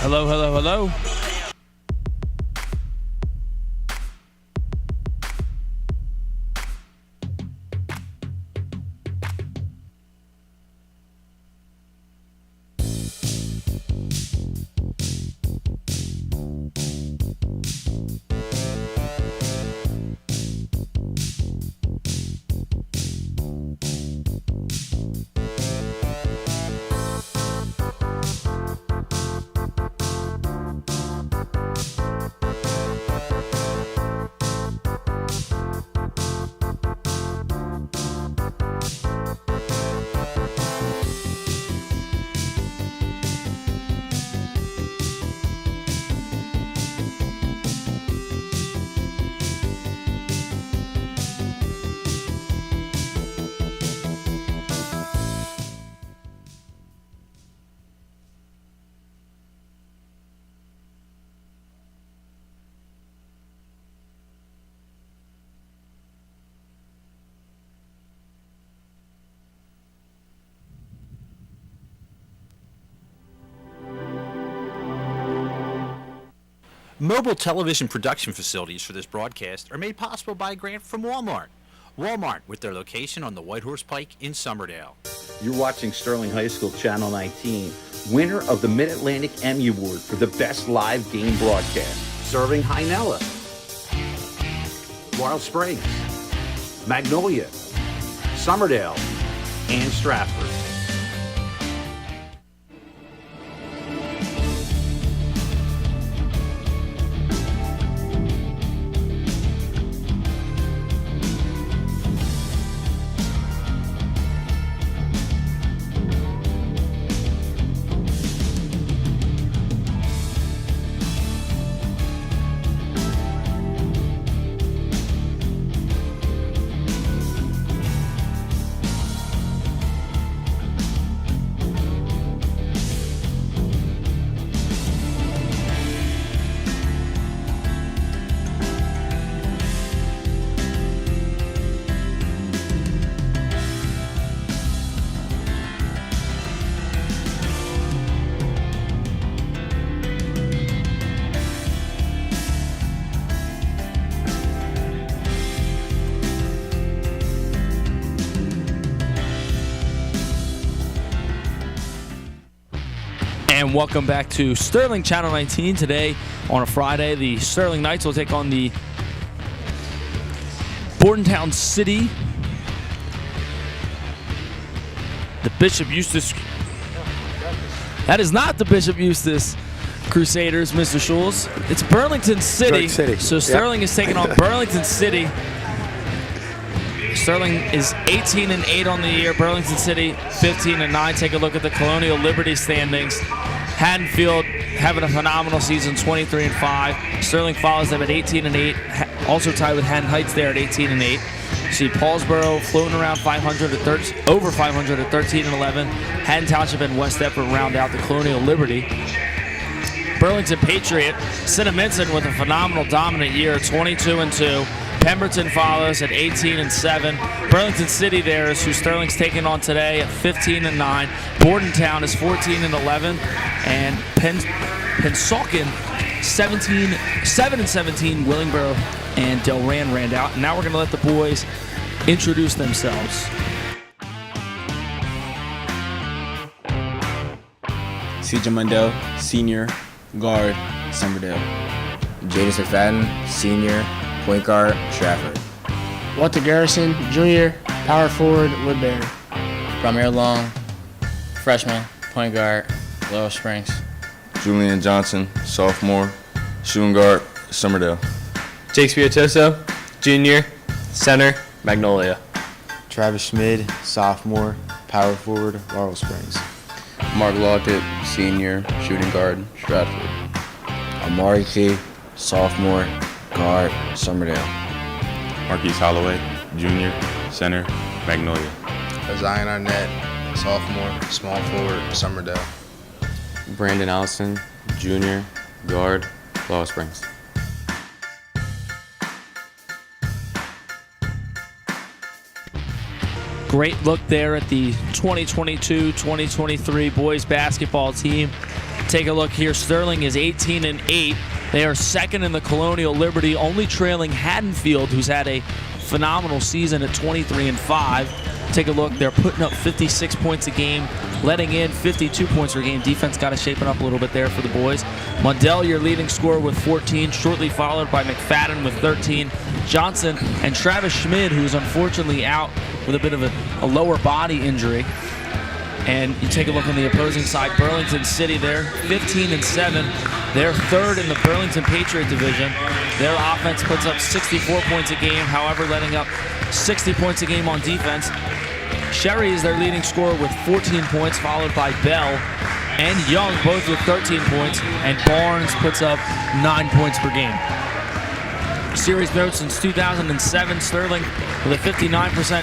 Hello, hello, hello. Mobile television production facilities for this broadcast are made possible by a grant from Walmart. Walmart, with their location on the Whitehorse Pike in Somerdale. You're watching Sterling High School Channel 19, winner of the Mid-Atlantic Emmy Award for the best live game broadcast. Serving Hynella, Laurel Springs, Magnolia, Somerdale, and Stratford. And welcome back to Sterling Channel 19. Today, on a Friday, the Sterling Knights will take on the Bordentown City. The Bishop Eustace. That is not the Bishop Eustace Crusaders, Mr. Schulz. It's Burlington City. So Sterling is taking on Burlington City. Sterling is 18-8 on the year. Burlington City 15-9. Take a look at the Colonial Liberty standings. Haddonfield having a phenomenal season, 23-5. Sterling follows them at 18-8. Also tied with Haddon Heights there at 18-8. See Paulsboro floating around 500 at over 500 at 13-11. Haddon Township and West Deptford round out the Colonial Liberty. Burlington Patriot, Cinnaminson with a phenomenal dominant year, 22-2. Pemberton follows at 18-7. Burlington City there is who Sterling's taking on today at 15-9. Bordentown is 14-11, and Pensauken 7-17. Willingboro and Delran ran out. And now we're going to let the boys introduce themselves. CJ Mundell, senior, guard, Somerdale. Jadis McFadden, senior, point guard, Stratford. Walter Garrison, junior, power forward, Woodbury. Ramir Long, freshman, point guard, Laurel Springs. Julian Johnson, sophomore, shooting guard, Somerdale. Jake Spiritoso, junior, center, Magnolia. Travis Schmid, sophomore, power forward, Laurel Springs. Mark Lockett, senior, shooting guard, Stratford. Amari Key, sophomore, guard, Somerdale. Marquise Holloway, junior, center, Magnolia. Zion Arnett, sophomore, small forward, Somerdale. Brandon Allison, junior, guard, Laurel Springs. Great look there at the 2022-2023 boys basketball team. Take a look here. Sterling is 18-8. They are second in the Colonial Liberty, only trailing Haddonfield, who's had a phenomenal season at 23-5. Take a look. They're putting up 56 points a game, letting in 52 points per game. Defense got to shape it up a little bit there for the boys. Mundell, your leading scorer, with 14, shortly followed by McFadden with 13. Johnson and Travis Schmid, who is unfortunately out with a bit of a lower body injury. And you take a look on the opposing side, Burlington City, they're 15-7. They're third in the Burlington Patriot Division. Their offense puts up 64 points a game, however, letting up 60 points a game on defense. Sherry is their leading scorer with 14 points, followed by Bell and Young, both with 13 points, and Barnes puts up 9 points per game. Series notes since 2007, Sterling with a 59%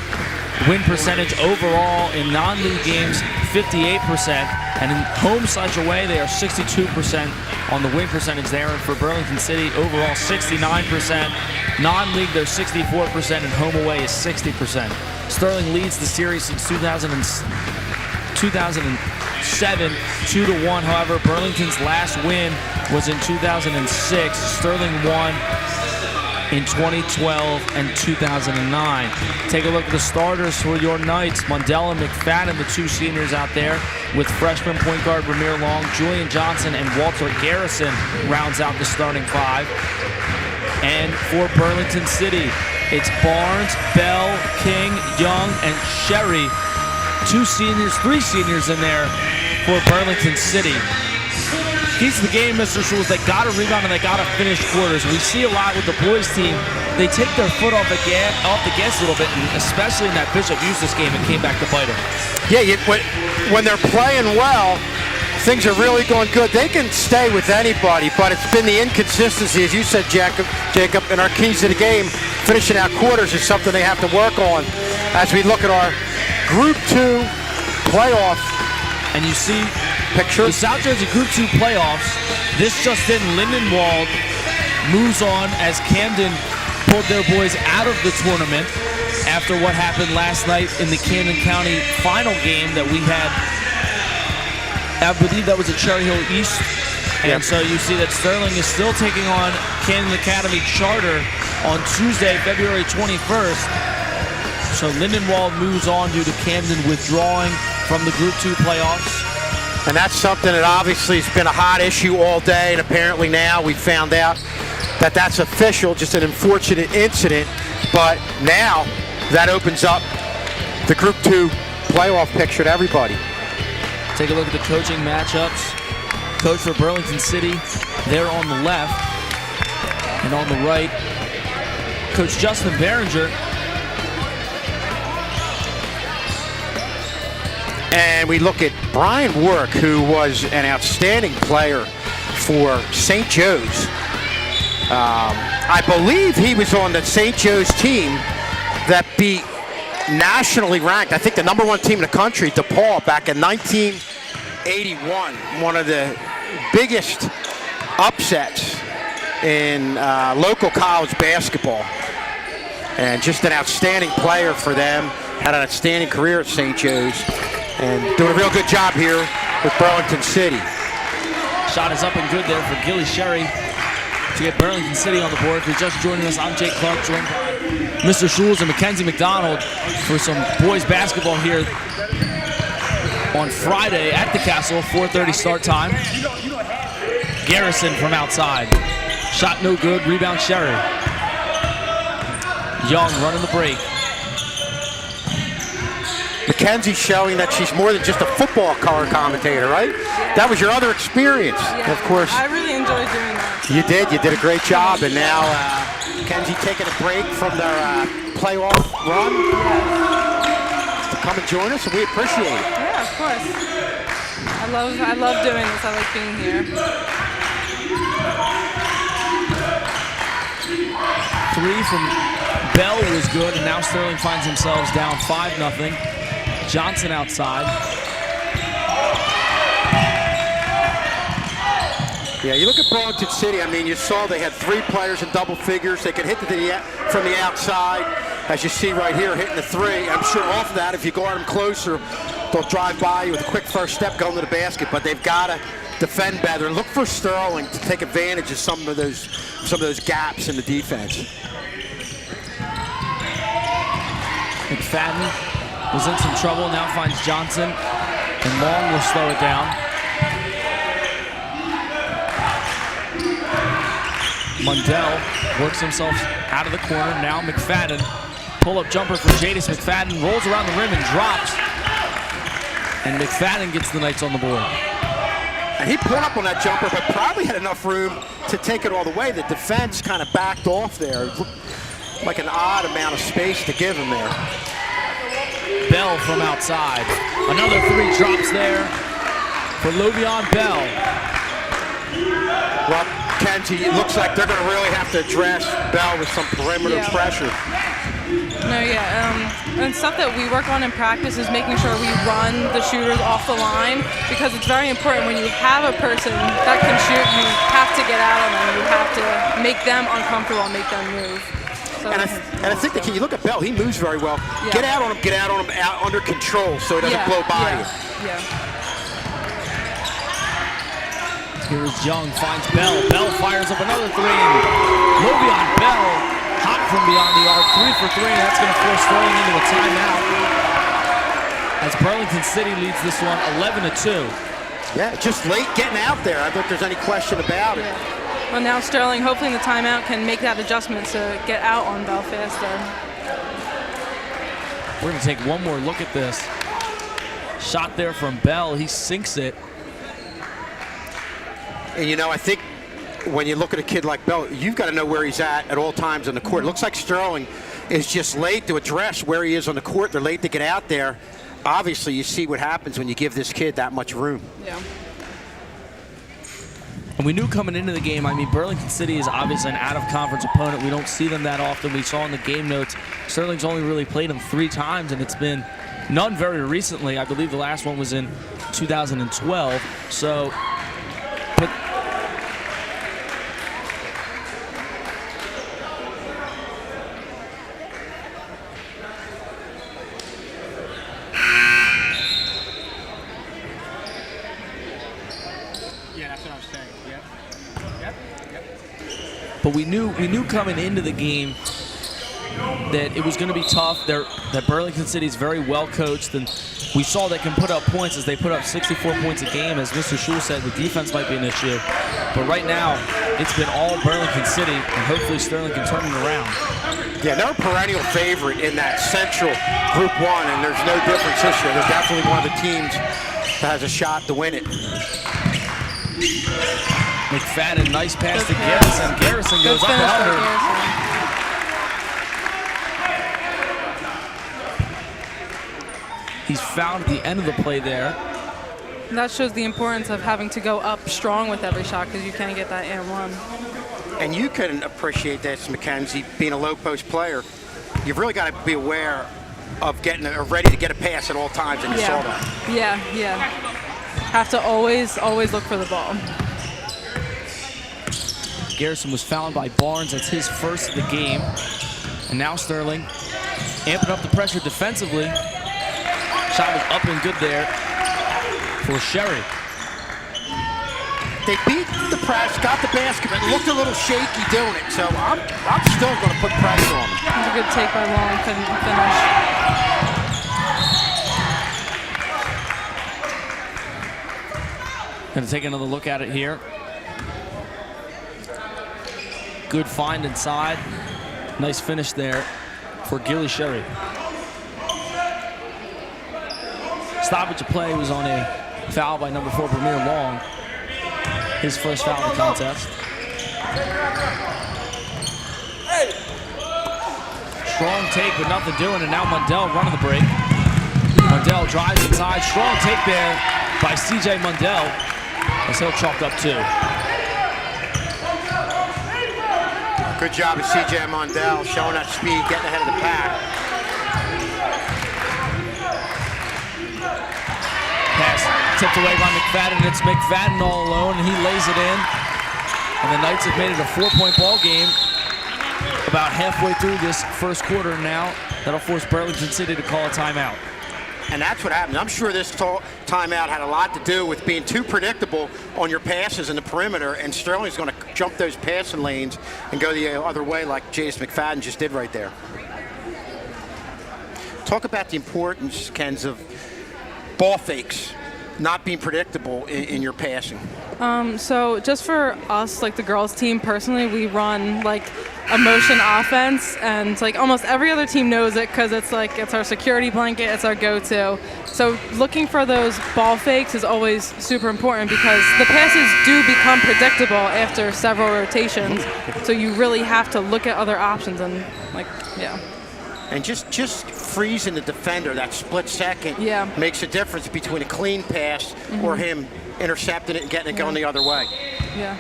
win percentage overall in non-league games, 58%, and in home/away they are 62% on the win percentage there. And for Burlington City, overall 69%. Non-league they're 64%, and home/away is 60%. Sterling leads the series since 2007, 2-1. However, Burlington's last win was in 2006. Sterling won in 2012 and 2009. Take a look at the starters for your Knights. Mundell and McFadden, the two seniors out there, with freshman point guard Ramir Long, Julian Johnson, and Walter Garrison rounds out the starting five. And for Burlington City, it's Barnes, Bell, King, Young, and Sherry. Three seniors in there for Burlington City. Keys to the game, Mr. Schultz, they got to rebound and they got to finish quarters. We see a lot with the boys team. They take their foot off the gas a little bit, and especially in that Bishop Eustace game, it came back to bite them. Yeah, when they're playing well, things are really going good. They can stay with anybody, but it's been the inconsistency, as you said, Jacob, and our keys to the game, finishing out quarters is something they have to work on as we look at our Group 2 playoff. And you see picture. The South Jersey Group 2 playoffs. This just in, Lindenwold moves on as Camden pulled their boys out of the tournament after what happened last night in the Camden County final game that we had. I believe that was at Cherry Hill East. And so you see that Sterling is still taking on Camden Academy Charter on Tuesday, February 21st. So Lindenwold moves on due to Camden withdrawing from the Group 2 playoffs. And that's something that obviously has been a hot issue all day, and apparently now we found out that that's official, just an unfortunate incident. But now that opens up the Group 2 playoff picture to everybody. Take a look at the coaching matchups. Coach for Burlington City, there on the left. And on the right, Coach Justin Behringer. And we look at Brian Work, who was an outstanding player for St. Joe's. I believe he was on the St. Joe's team that beat nationally ranked, I think the #1 team in the country, DePaul, back in 1981. One of the biggest upsets in local college basketball. And just an outstanding player for them. Had an outstanding career at St. Joe's. And doing a real good job here with Burlington City. Shot is up and good there for Gilly Sherry to get Burlington City on the board. If you're just joining us, I'm Jake Clark, joined by Mr. Schultz and Mackenzie McDonald for some boys basketball here on Friday at the Castle, 4:30 start time. Garrison from outside. Shot no good, rebound Sherry. Young running the break. Mackenzie showing that she's more than just a football color commentator, right? Yeah. That was your other experience, of course. I really enjoyed doing that. You did a great job, and now Mackenzie taking a break from their playoff run to come and join us, and we appreciate it. Yeah, of course. I love doing this. I like being here. Three from Bell was good, and now Sterling finds themselves down 5-0. Johnson outside. Yeah, you look at Burlington City, I mean, you saw they had 3 players in double figures. They could hit from the outside, as you see right here, hitting the 3. I'm sure off that, if you guard them closer, they'll drive by you with a quick first step going to the basket, but they've got to defend better and look for Sterling to take advantage of some of those gaps in the defense. McFadden was in some trouble, now finds Johnson, and Long will slow it down. Mundell works himself out of the corner. Now McFadden, pull-up jumper for Jadis McFadden, rolls around the rim and drops. And McFadden gets the Knights on the board. And he pulled up on that jumper, but probably had enough room to take it all the way. The defense kind of backed off there. It looked like an odd amount of space to give him there. Bell from outside. Another three drops there for Le'Veon Bell. Well, Kenzie, it looks like they're going to really have to address Bell with some perimeter pressure. No, and stuff that we work on in practice is making sure we run the shooters off the line, because it's very important when you have a person that can shoot, you have to get out on them. You have to make them uncomfortable and make them move. So and I think that, you look at Bell, he moves very well. Yeah. Get out on him, out under control so he doesn't blow by you. Yeah. Here's Young, finds Bell. Bell fires up another three. Le'Veon Bell, hot from beyond the arc, 3 for 3. That's going to force Sterling into a timeout as Burlington City leads this one 11-2. Yeah, just late getting out there. I don't think there's any question about it. Well, now Sterling, hopefully in the timeout, can make that adjustment to get out on Bell faster. We're going to take one more look at this. Shot there from Bell. He sinks it. And I think when you look at a kid like Bell, you've got to know where he's at all times on the court. It looks like Sterling is just late to address where he is on the court. They're late to get out there. Obviously, you see what happens when you give this kid that much room. Yeah. And we knew coming into the game, Burlington City is obviously an out-of-conference opponent. We don't see them that often. We saw in the game notes, Sterling's only really played them 3 times, and it's been none very recently. I believe the last one was in 2012. So, But we knew coming into the game that it was going to be tough. That Burlington City is very well coached, and we saw they can put up points as they put up 64 points a game. As Mr. Schul said, the defense might be an issue. But right now, it's been all Burlington City, and hopefully Sterling can turn it around. Yeah, they're a perennial favorite in that Central Group 1, and there's no difference this year. They're definitely one of the teams that has a shot to win it. McFadden, nice pass to Garrison. Garrison goes up and under. He's fouled at the end of the play there. And that shows the importance of having to go up strong with every shot, because you can't get that and one. And you can appreciate this, Mackenzie, being a low post player. You've really got to be aware of getting ready to get a pass at all times, and you saw that. Yeah. Have to always look for the ball. Garrison was fouled by Barnes. That's his first of the game. And now Sterling amping up the pressure defensively. Shot was up and good there for Sherry. They beat the press, got the basket, but looked a little shaky doing it. So I'm still going to put pressure on them. It was a good take by Long, couldn't finish. Going to take another look at it here. Good find inside. Nice finish there for Gilly Sherry. Stoppage of play was on a foul by number 4, Premier Long. His first foul of the contest. Strong take with nothing doing, and now Mundell running the break. Mundell drives inside. Strong take there by C.J. Mundell as he'll chalk up 2. Good job of C.J. Mundell showing that speed, getting ahead of the pack. Pass tipped away by McFadden. It's McFadden all alone, and he lays it in. And the Knights have made it a 4-point ball game about halfway through this first quarter now. That'll force Burlington City to call a timeout. And that's what happened. I'm sure this timeout had a lot to do with being too predictable on your passes in the perimeter, and Sterling's going to jump those passing lanes and go the other way like J.S. McFadden just did right there. Talk about the importance, Kenz, of ball fakes not being predictable in your passing. So just for us, like the girls team personally, we run like a motion offense, and like almost every other team knows it because it's our security blanket, it's our go-to. So looking for those ball fakes is always super important because the passes do become predictable after several rotations. So you really have to look at other options and And just freezing the defender that split second makes a difference between a clean pass or him intercepting it and getting it going the other way. Yeah.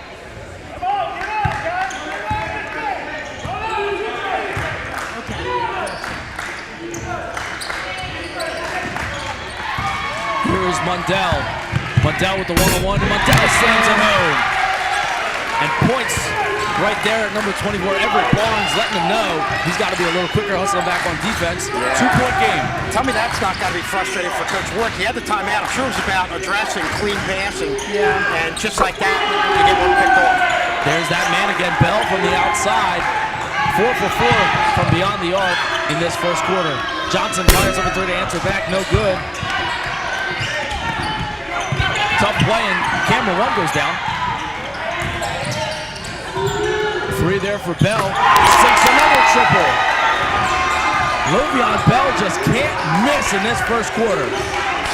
Here is Mundell. Mundell with the one-on-one. Mundell slams it home. And points right there at number 24. Everett Barnes letting him know he's got to be a little quicker, hustling back on defense. 2-point game. Tell me that's not got to be frustrating for Coach Work. He had the timeout. I'm sure it was about addressing clean passing. Yeah. And just like that, you get one picked off. There's that man again, Bell from the outside. 4 for 4 from beyond the arc in this first quarter. Johnson fires up a three to answer back. No good. Tough play, and Cameron Run goes down. 3 there for Bell. Sinks another triple. Lovion Bell just can't miss in this first quarter.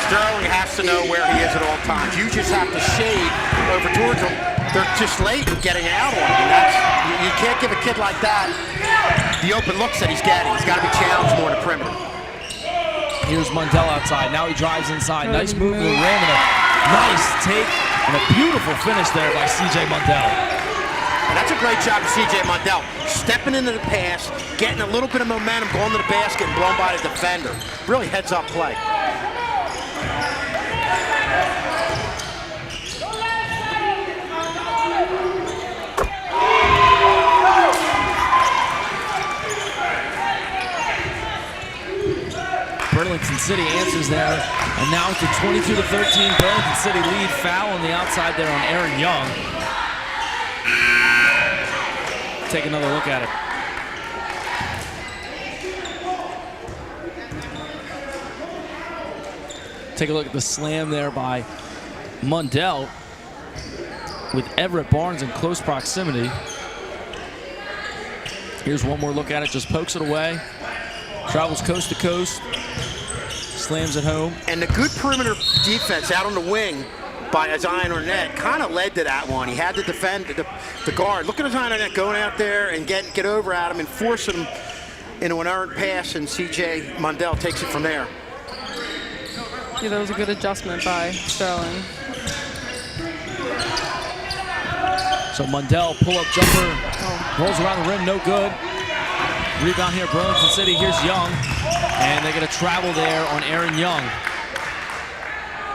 Sterling has to know where he is at all times. You just have to shade over towards him. They're just late in getting out on him. And you can't give a kid like that the open looks that he's getting. He's got to be challenged more in the perimeter. Here's Mundell outside. Now he drives inside. Nice move to the rim and a nice take and a beautiful finish there by C.J. Mundell. And that's a great job of C.J. Mundell. Stepping into the pass, getting a little bit of momentum, going to the basket, and blown by the defender. Really heads-up play. Burlington City answers there, and now it's a 22-13 Burlington City lead. Foul on the outside there on Aaron Young. Take another look at it. Take a look at the slam there by Mundell with Everett Barnes in close proximity. Here's one more look at it, just pokes it away. Travels coast to coast, slams it home. And the good perimeter defense out on the wing by Zion Arnett kind of led to that one. He had to defend the guard. Look at Zion Arnett going out there and get over at him and forcing him into an errant pass, and C.J. Mundell takes it from there. Yeah, that was a good adjustment by Sterling. So Mundell, pull-up jumper, rolls around the rim, no good. Rebound here, Burlington City. Here's Young, and they're going to travel there on Aaron Young.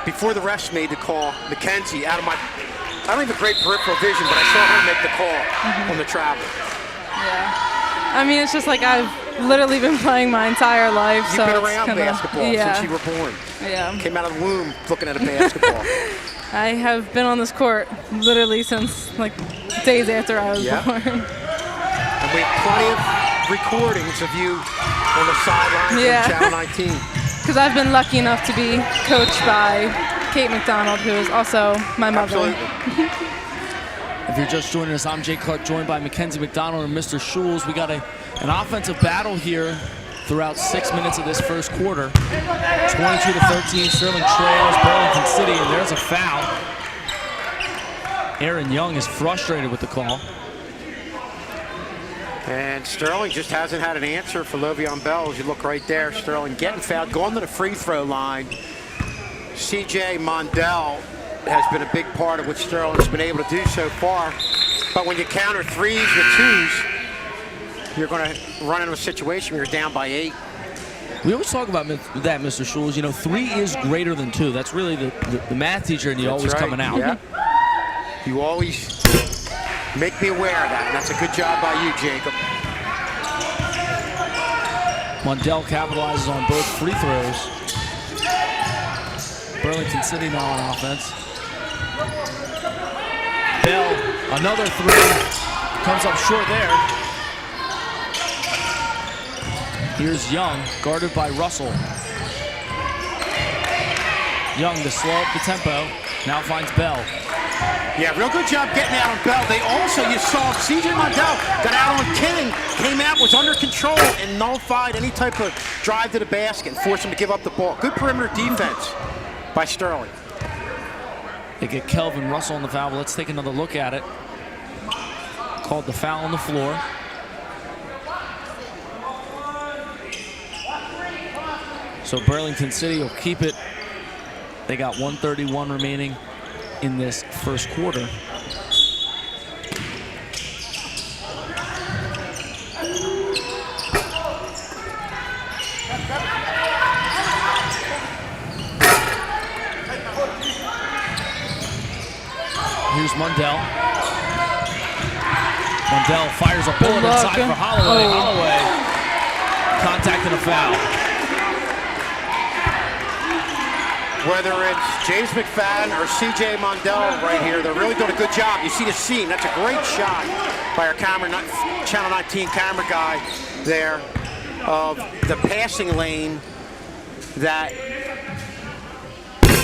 Before the refs made the call, McKenzie, I don't have a great peripheral vision, but I saw her make the call on the travel. Yeah. I mean, it's just like I've literally been playing my entire life. You've so been it's around kinda, basketball since you were born. Yeah. Came out of the womb looking at a basketball. I have been on this court literally since like days after I was born. And we have plenty of recordings of you on the sidelines of Channel 19. Because I've been lucky enough to be coached by Kate McDonald, who is also my mother. Absolutely. If you're just joining us, I'm Jay Clark, joined by Mackenzie McDonald and Mr. Schulz. We got an offensive battle here throughout 6 minutes of this first quarter. 22-13, Sterling trails Burlington City, and there's a foul. Aaron Young is frustrated with the call. And Sterling just hasn't had an answer for Lovion Bell. As you look right there, Sterling getting fouled, going to the free throw line. C.J. Mundell has been a big part of what Sterling's been able to do so far. But when you counter threes with twos, you're going to run into a situation where you're down by 8. We always talk about that, Mr. Schulz. You know, 3 is greater than 2. That's really the math teacher and you always coming out. Yeah. You always make me aware of that, and that's a good job by you, Jacob. Mundell capitalizes on both free throws. Burlington City now on offense. Bell, another three, comes up short there. Here's Young, guarded by Russell. Young to slow up the tempo, now finds Bell. Yeah, real good job getting out on Bell. They also, you saw C.J. Mondell got out on King, came out, was under control, and nullified any type of drive to the basket and forced him to give up the ball. Good perimeter defense by Sterling. They get Kelvin Russell on the foul. Let's take another look at it. Called the foul on the floor. So Burlington City will keep it. They got 1:31 remaining in this first quarter. Here's Mundell. Mundell fires a bullet inside for Holloway. Holloway contacting a foul. Whether it's James McFadden or C.J. Mondell right here, they're really doing a good job. You see the seam. That's a great shot by our Channel 19 camera guy there of the passing lane that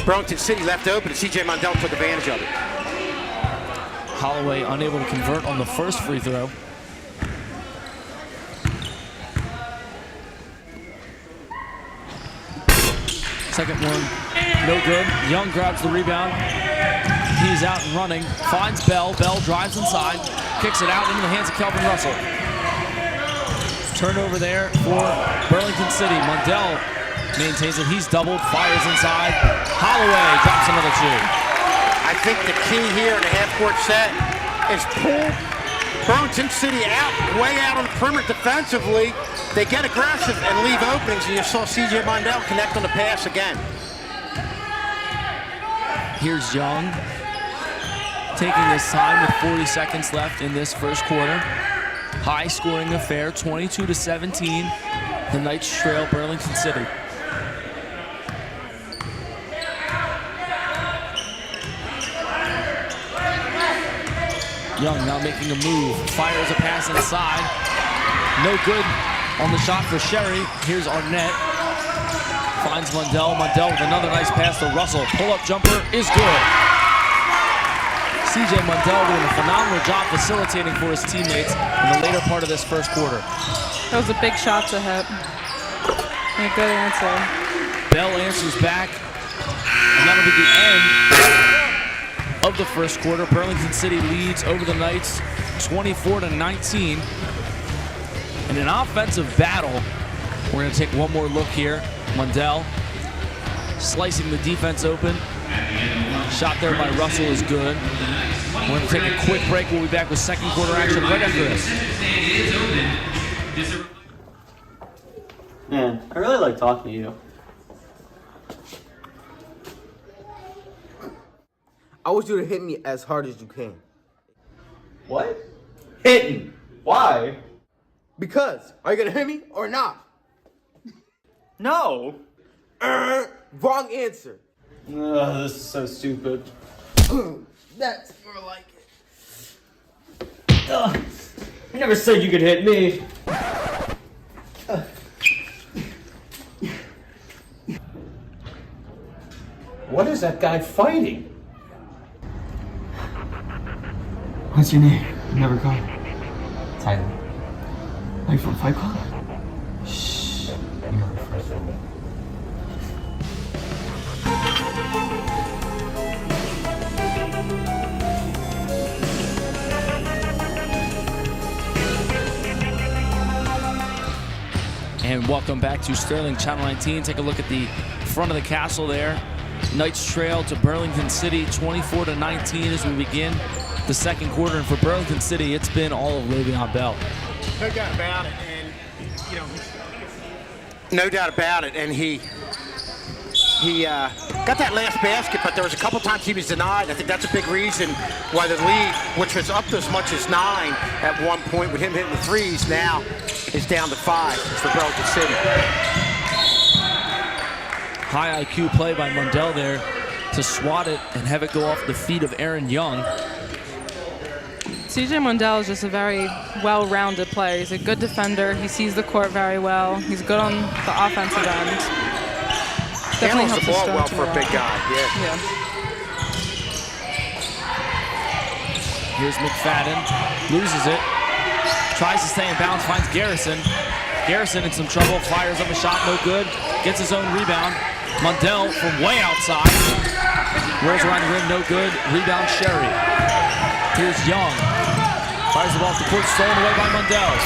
Burlington City left open, and C.J. Mondell took advantage of it. Holloway unable to convert on the first free throw. Second one, no good. Young grabs the rebound. He's out and running, finds Bell. Bell drives inside, kicks it out into the hands of Kelvin Russell. Turnover there for Burlington City. Mundell maintains it. He's doubled, fires inside. Holloway drops another two. I think the key here in the half-court set is pull Burlington City out, way out on the perimeter defensively. They get aggressive and leave openings, and you saw C.J. Mondell connect on the pass again. Here's Young taking his time with 40 seconds left in this first quarter. High-scoring affair, 22-17. The Knights trail Burlington City. Young now making a move, fires a pass inside. No good on the shot for Sherry. Here's Arnett. Finds Mundell. Mundell with another nice pass to Russell. Pull-up jumper is good. C.J. Mundell doing a phenomenal job facilitating for his teammates in the later part of this first quarter. That was a big shot to hit. And a good answer. Bell answers back. And that'll be the end of the first quarter. Burlington City leads over the Knights 24-19. In an offensive battle, we're going to take one more look here. Mundell slicing the defense open. Shot there by Russell is good. We're going to take a quick break. We'll be back with second quarter action right after this. Man, I really like talking to you. I want you to hit me as hard as you can. What? Hit me. Why? Because. Are you gonna hit me or not? No. Wrong answer. This is so stupid. That's more like it. I never said you could hit me. What is that guy fighting? What's your name? Never called. Tyler. Are you from Fight Club? Shh. You're the first one. And welcome back to Sterling Channel 19. Take a look at the front of the castle there. Knights trail to Burlington City 24-19 as we begin the second quarter. And for Burlington City, it's been all of Le'Veon Bell. No doubt about it, and you know, no doubt about it. And he got that last basket, but there was a couple times he was denied. I think that's a big reason why the lead, which was up to as much as 9 at one point with him hitting the threes, now is down to 5 for Burlington City. High IQ play by Mundell there to swat it and have it go off the feet of Aaron Young. CJ Mundell is just a very well-rounded player. He's a good defender. He sees the court very well. He's good on the offensive end. Definitely handles the ball well for a big guy. Yeah. Here's McFadden, loses it, tries to stay in bounds, finds Garrison. Garrison in some trouble, fires up a shot, no good, gets his own rebound. Mundell from way outside, rolls around the rim, no good, rebound Sherry. Here's Young, fires the ball off the court, stolen away by Mundell.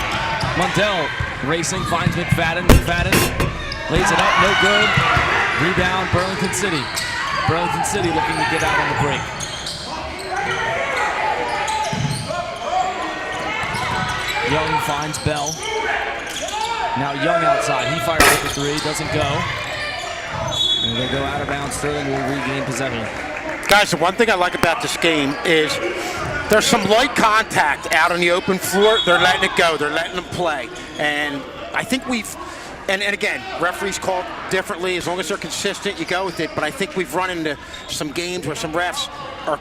Mundell racing, finds McFadden, McFadden lays it up, no good, rebound Burlington City. Burlington City looking to get out on the break. Young finds Bell. Now Young outside. He fires up the three. Doesn't go. And they go out of bounds. Sterling will regain possession. Guys, the one thing I like about this game is there's some light contact out on the open floor. They're letting it go. They're letting them play. And I think we've, and again, referees call differently. As long as they're consistent, you go with it. But I think we've run into some games where some refs are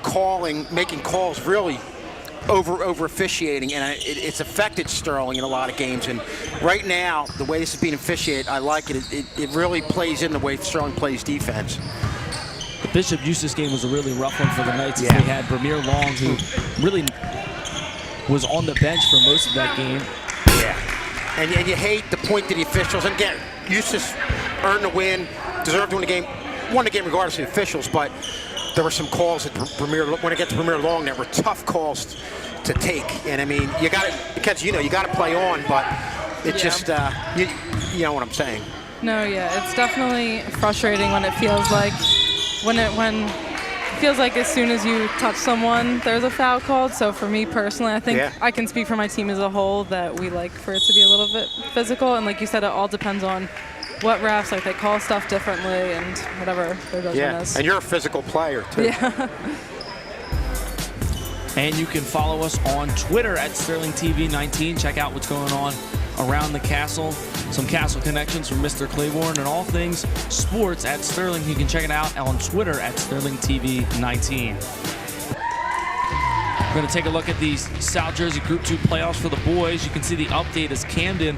making calls really over officiating, and it's affected Sterling in a lot of games. And right now, the way this is being officiated, I like it. It really plays in the way Sterling plays defense. The Bishop Eustace game was a really rough one for the Knights. They had Vermeer Long, who really was on the bench for most of that game. Yeah, and you hate to point to the officials. And again, Eustace earned the win, deserved to win the game, won the game regardless of the officials, but there were some calls at when it gets to Vermeer Long that were tough calls to take. And I mean, you got to, because you got to play on, but it just you know what I'm saying. No, yeah, it's definitely frustrating when it feels like when it feels like as soon as you touch someone, there's a foul called. So for me personally, I think I can speak for my team as a whole that we like for it to be a little bit physical. And like you said, it all depends on what refs, like they call stuff differently and whatever their judgment is. And you're a physical player too. Yeah. And you can follow us on Twitter at SterlingTV19. Check out what's going on around the castle. Some castle connections from Mr. Claiborne and all things sports at Sterling. You can check it out on Twitter at SterlingTV19. We're going to take a look at the South Jersey Group 2 playoffs for the boys. You can see the update as Camden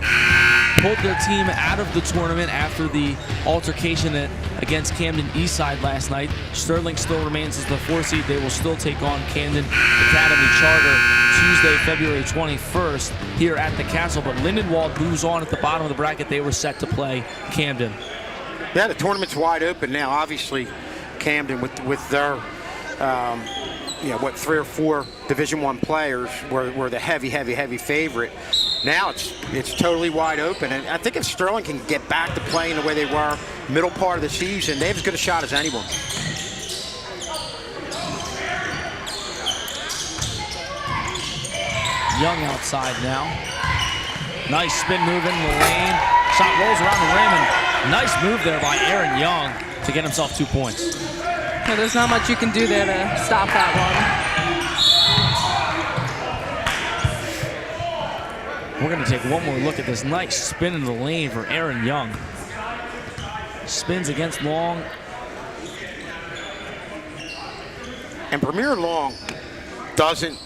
pulled their team out of the tournament after the altercation against Camden Eastside last night. Sterling still remains as the 4 seed. They will still take on Camden Academy Charter Tuesday, February 21st here at the Castle. But Lindenwold moves on at the bottom of the bracket. They were set to play Camden. Yeah, the tournament's wide open now. Obviously, Camden with their 3 or 4 Division I players were the heavy favorite. Now it's totally wide open, and I think if Sterling can get back to playing the way they were middle part of the season, they have as good a shot as anyone. Young outside now. Nice spin move in the lane. Shot rolls around the rim, and nice move there by Aaron Young to get himself 2 points. Yeah, there's not much you can do there to stop that one. We're going to take one more look at this nice spin in the lane for Aaron Young. Spins against Long. And Vermeer Long doesn't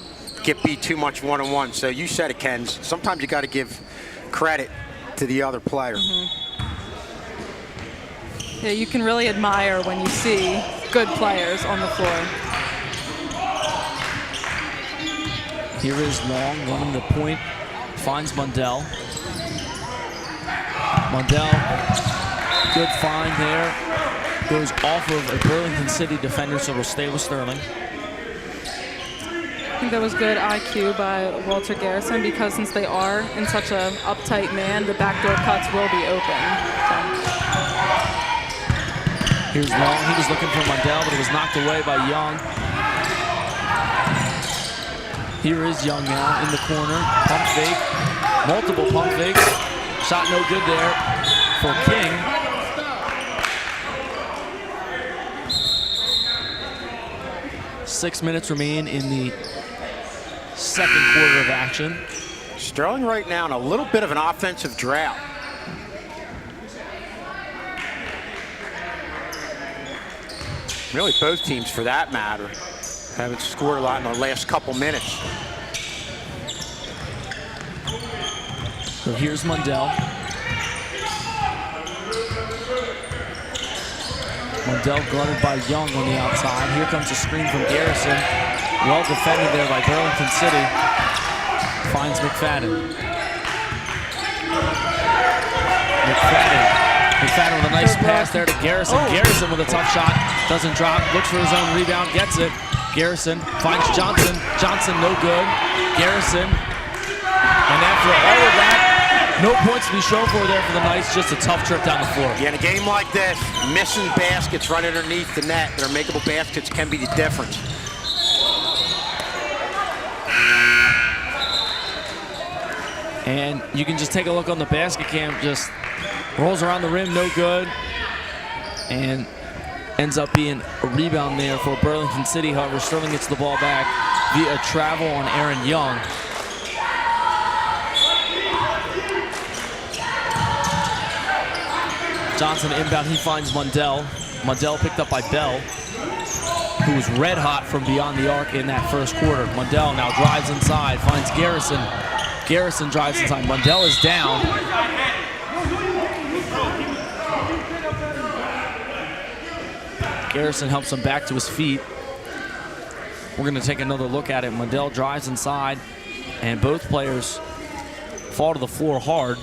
get beat too much one-on-one. So you said it, Ken. Sometimes you got to give credit to the other player. Yeah, you can really admire when you see good players on the floor. Here is Long running the point, finds Mundell. Mundell, good find there. Goes off of a Burlington City defender, so it'll stay with Sterling. I think that was good IQ by Walter Garrison, because since they are in such an uptight man, the backdoor cuts will be open. Here's Long. He was looking for Mundell, but it was knocked away by Young. Here is Young now in the corner. Pump fake. Multiple pump fakes. Shot no good there for King. Six minutes remain in the second quarter of action. Sterling right now in a little bit of an offensive drought. Really, both teams, for that matter, haven't scored a lot in the last couple minutes. So here's Mundell. Mundell guarded by Young on the outside. Here comes a screen from Garrison. Well defended there by Burlington City. Finds McFadden. McFadden with a nice pass there to Garrison. Garrison with a tough shot. Doesn't drop. Looks for his own rebound. Gets it. Garrison finds Johnson. Johnson no good. Garrison. And after all of that, no points to be shown for there for the Knights. Just a tough trip down the floor. Yeah, in a game like this, missing baskets right underneath the net that are makeable baskets can be the difference. And you can just take a look on the basket cam. Just rolls around the rim, no good. And ends up being a rebound there for Burlington City. However, Sterling gets the ball back via travel on Aaron Young. Johnson inbound, he finds Mundell. Mundell picked up by Bell, who was red hot from beyond the arc in that first quarter. Mundell now drives inside, finds Garrison. Garrison drives inside. Mundell is down. Garrison helps him back to his feet. We're going to take another look at it. Mundell drives inside, and both players fall to the floor hard.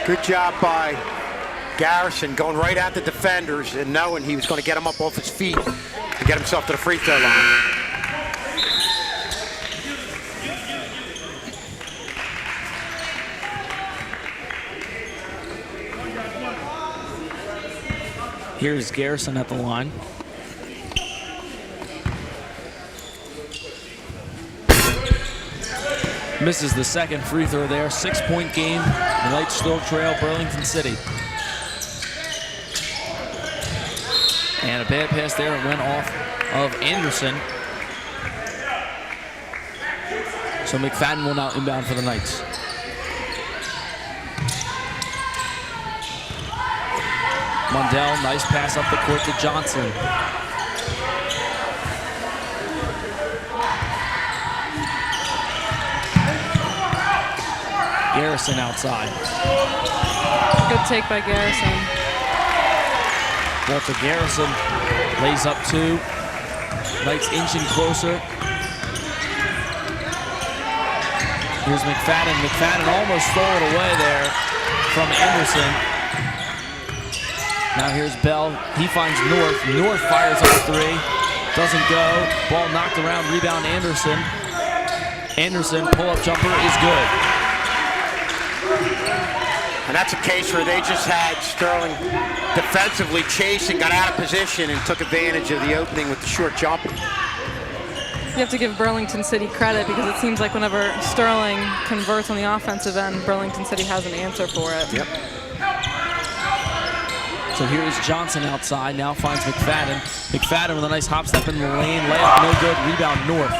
Good job by Garrison going right at the defenders and knowing he was going to get him up off his feet to get himself to the free throw line. Here's Garrison at the line. Misses the second free throw there. 6-point game. The Knights still trail Burlington City. And a bad pass there. It went off of Anderson. So McFadden will now inbound for the Knights. Mundell, nice pass up the court to Johnson. Garrison outside. Good take by Garrison. Walter Garrison lays up two. Knights inching closer. Here's McFadden. McFadden almost stole it away there from Anderson. Now here's Bell. He finds North. North fires up three. Doesn't go. Ball knocked around. Rebound Anderson. Anderson, pull-up jumper is good. And that's a case where they just had Sterling defensively chasing, got out of position, and took advantage of the opening with the short jumper. You have to give Burlington City credit because it seems like whenever Sterling converts on the offensive end, Burlington City has an answer for it. Yep. So here's Johnson outside, now finds McFadden. McFadden with a nice hop step in the lane, layup no good, rebound North.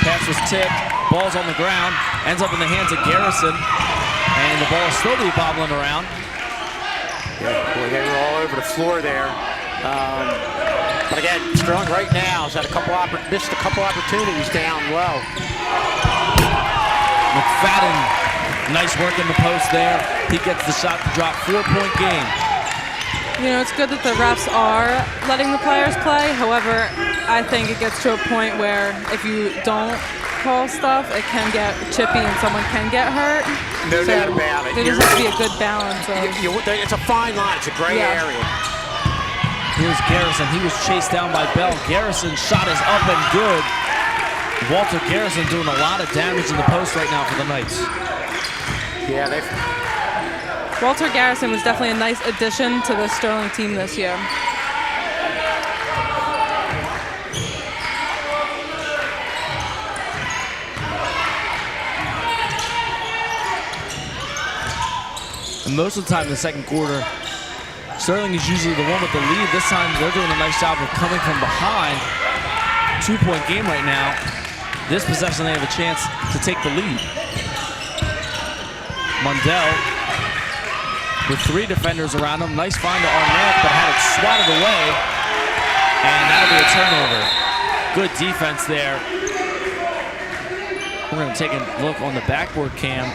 Pass was tipped, ball's on the ground, ends up in the hands of Garrison, and the ball still be bobbling around. Yeah, boy, they were all over the floor there. But again, Sterling right now has had missed a couple opportunities down low. McFadden, nice work in the post there. He gets the shot to drop. 4-point game. You know, it's good that the refs are letting the players play. However, I think it gets to a point where if you don't call stuff, it can get chippy and someone can get hurt. No doubt about it. There just has to be a good balance. It's a fine line. It's a gray area. Here's Garrison. He was chased down by Bell. Garrison's shot is up and good. Walter Garrison doing a lot of damage in the post right now for the Knights. Yeah, Walter Garrison was definitely a nice addition to the Sterling team this year. And most of the time in the second quarter, Sterling is usually the one with the lead. This time they're doing a nice job of coming from behind. 2-point game right now. This possession they have a chance to take the lead. Mundell with 3 defenders around him. Nice find to Arnett, but had it swatted away. And that'll be a turnover. Good defense there. We're going to take a look on the backboard cam.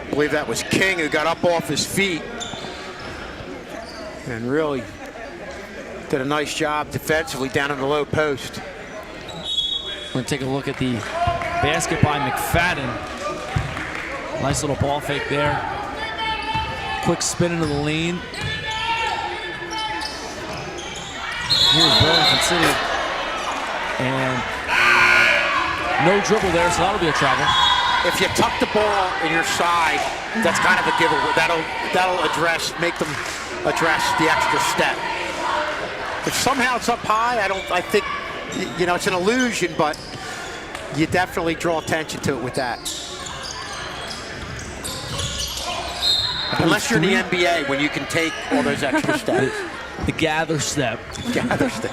I believe that was King who got up off his feet and really did a nice job defensively down in the low post. We're going to take a look at the basket by McFadden. Nice little ball fake there. Quick spin into the lane. Here's Burlington City. And no dribble there, so that'll be a travel. If you tuck the ball in your side, that's kind of a giveaway. That'll make them address the extra step. If somehow it's up high, I think, it's an illusion, but you definitely draw attention to it with that. Unless you're in the NBA, when you can take all those extra steps. The gather step. Gather step.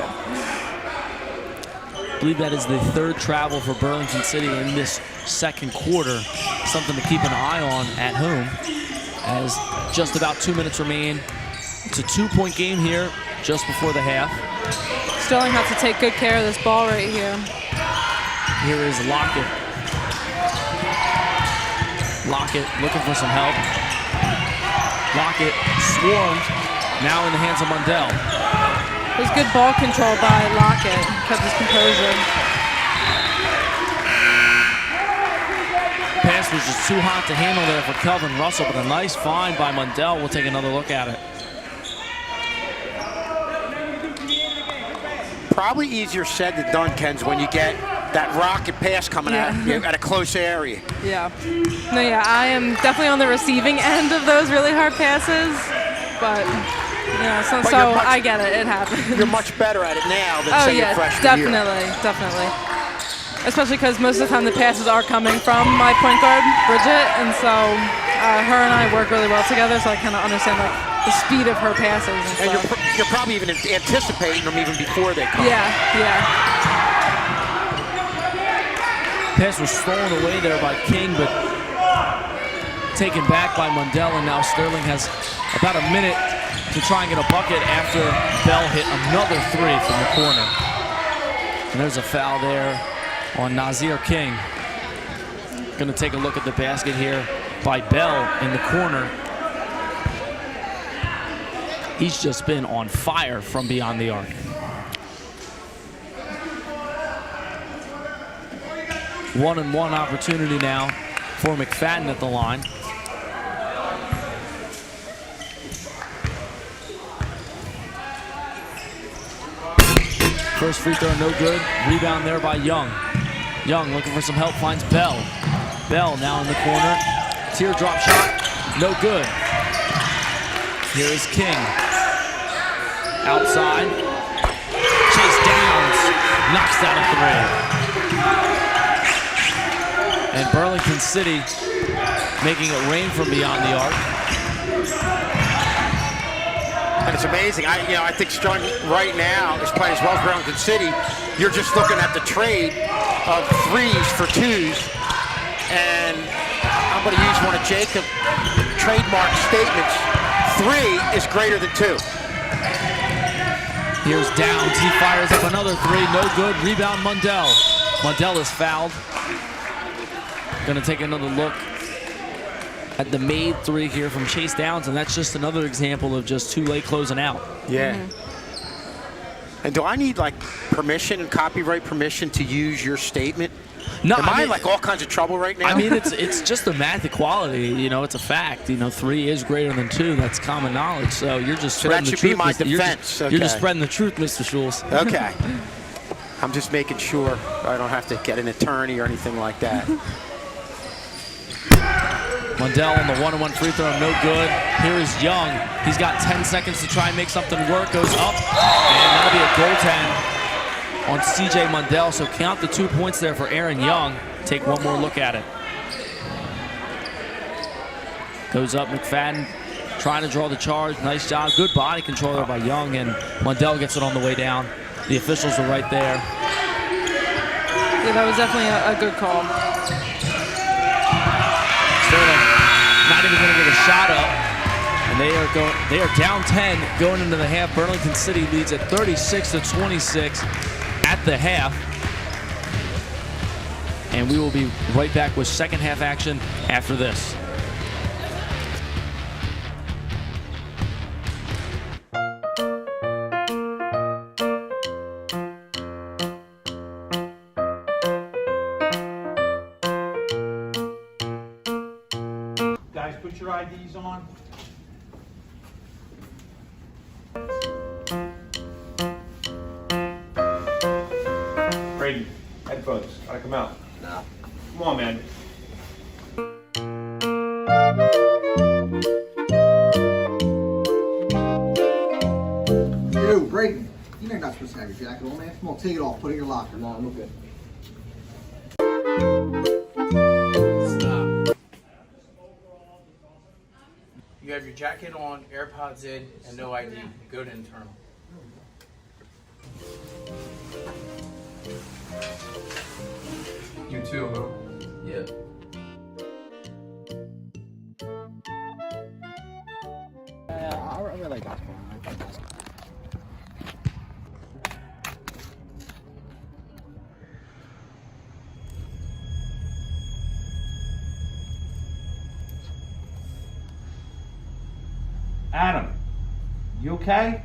I believe that is the 3rd travel for Burlington City in this second quarter. Something to keep an eye on at home, as just about 2 minutes remain. It's a 2-point game here just before the half. Sterling has to take good care of this ball right here. Here is Lockett. Lockett looking for some help. Lockett swarmed, now in the hands of Mundell. There's good ball control by Lockett, kept his composure. Pass was just too hot to handle there for Kelvin Russell, but a nice find by Mundell. We'll take another look at it. Probably easier said than done, Ken's, when you get that rocket pass coming at you at a close area. Yeah. No, yeah, I am definitely on the receiving end of those really hard passes, but I get it. It happens. You're much better at it now than say your freshman year. Definitely. Especially because most of the time the passes are coming from my point guard, Bridget, and so her and I work really well together, so I kind of understand the speed of her passes. And you're probably even anticipating them even before they come. Yeah. Pass was stolen away there by King, but taken back by Mundell, and now Sterling has about a minute to try and get a bucket after Bell hit another 3 from the corner. And there's a foul there on Nazir King. Going to take a look at the basket here by Bell in the corner. He's just been on fire from beyond the arc. 1-on-1 opportunity now for McFadden at the line. First free throw, no good. Rebound there by Young. Young looking for some help, finds Bell. Bell now in the corner. Teardrop shot, no good. Here is King. Outside. Chase Downs knocks down a 3. And Burlington City making it rain from beyond the arc. And it's amazing. I think Strong right now is playing as well as Burlington City. You're just looking at the trade of 3s for 2s. And I'm going to use one of Jacob's trademark statements. 3 is greater than 2. Here's Downs. He fires up another 3. No good. Rebound Mundell. Mundell is fouled. Going to take another look at the made 3 here from Chase Downs, and that's just another example of just too late closing out. Yeah. And do I need permission and copyright permission to use your statement? No, Am I all kinds of trouble right now? I mean, it's just a math equality. It's a fact. 3 is greater than 2. That's common knowledge. So you're just spreading the truth. So that should be my defense. You're just spreading the truth, Mr. Schultz. Okay. I'm just making sure I don't have to get an attorney or anything like that. Mundell on the 1-on-1 free throw, no good. Here is Young. He's got 10 seconds to try and make something work. Goes up, and that'll be a goaltend on C.J. Mundell. So count the 2 points there for Aaron Young. Take one more look at it. Goes up, McFadden trying to draw the charge. Nice job. Good body control there by Young, and Mundell gets it on the way down. The officials are right there. Yeah, that was definitely a good call. Sterling not even going to get a shot up. And they are down 10 going into the half. Burlington City leads at 36-26 at the half. And we will be right back with second half action after this. Guys, put your IDs on. Brady, headphones. Gotta come out. No. Come on, man. Yo, Brayden, you know you're not supposed to have your jacket on, man. Come on, take it off. Put it in your locker. No, I'm okay. Stop. You have your jacket on, AirPods in, and no ID. Go to internal. You too, huh? Yeah. I really like basketball. I like basketball. Adam, you okay?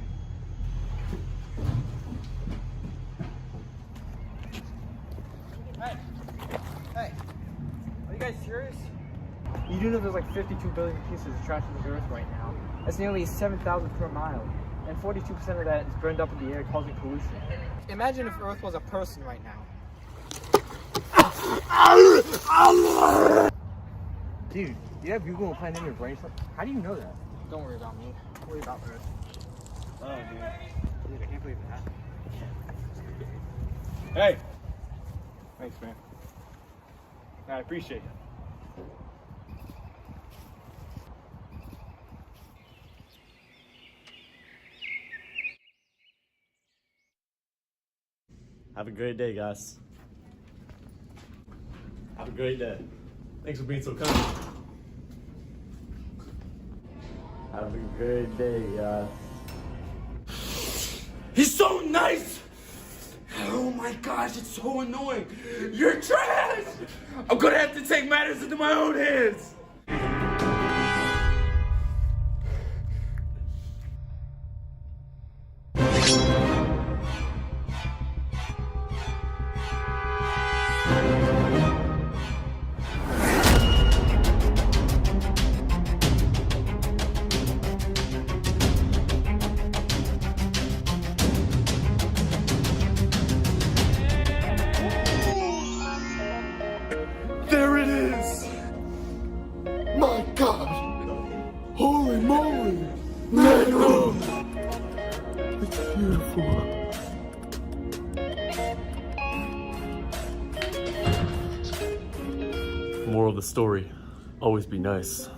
Hey, are you guys serious? You do know there's like 52 billion pieces of trash in the earth right now. That's nearly 7,000 per mile. And 42% of that is burned up in the air, causing pollution. Imagine if Earth was a person right now. Dude, you have Google and Planet in your brain? How do you know that? Don't worry about me. Worry about Earth. Oh, dude. Dude, I can't believe that. Hey. Thanks, man. I appreciate it. Have a great day, guys. Have a great day. Thanks for being so kind. Have a great day, guys. He's so nice! Oh my gosh, it's so annoying! You're trash! I'm gonna have to take matters into my own hands! There it is! My God! Holy moly! Magnum! It's beautiful. Moral of the story, always be nice.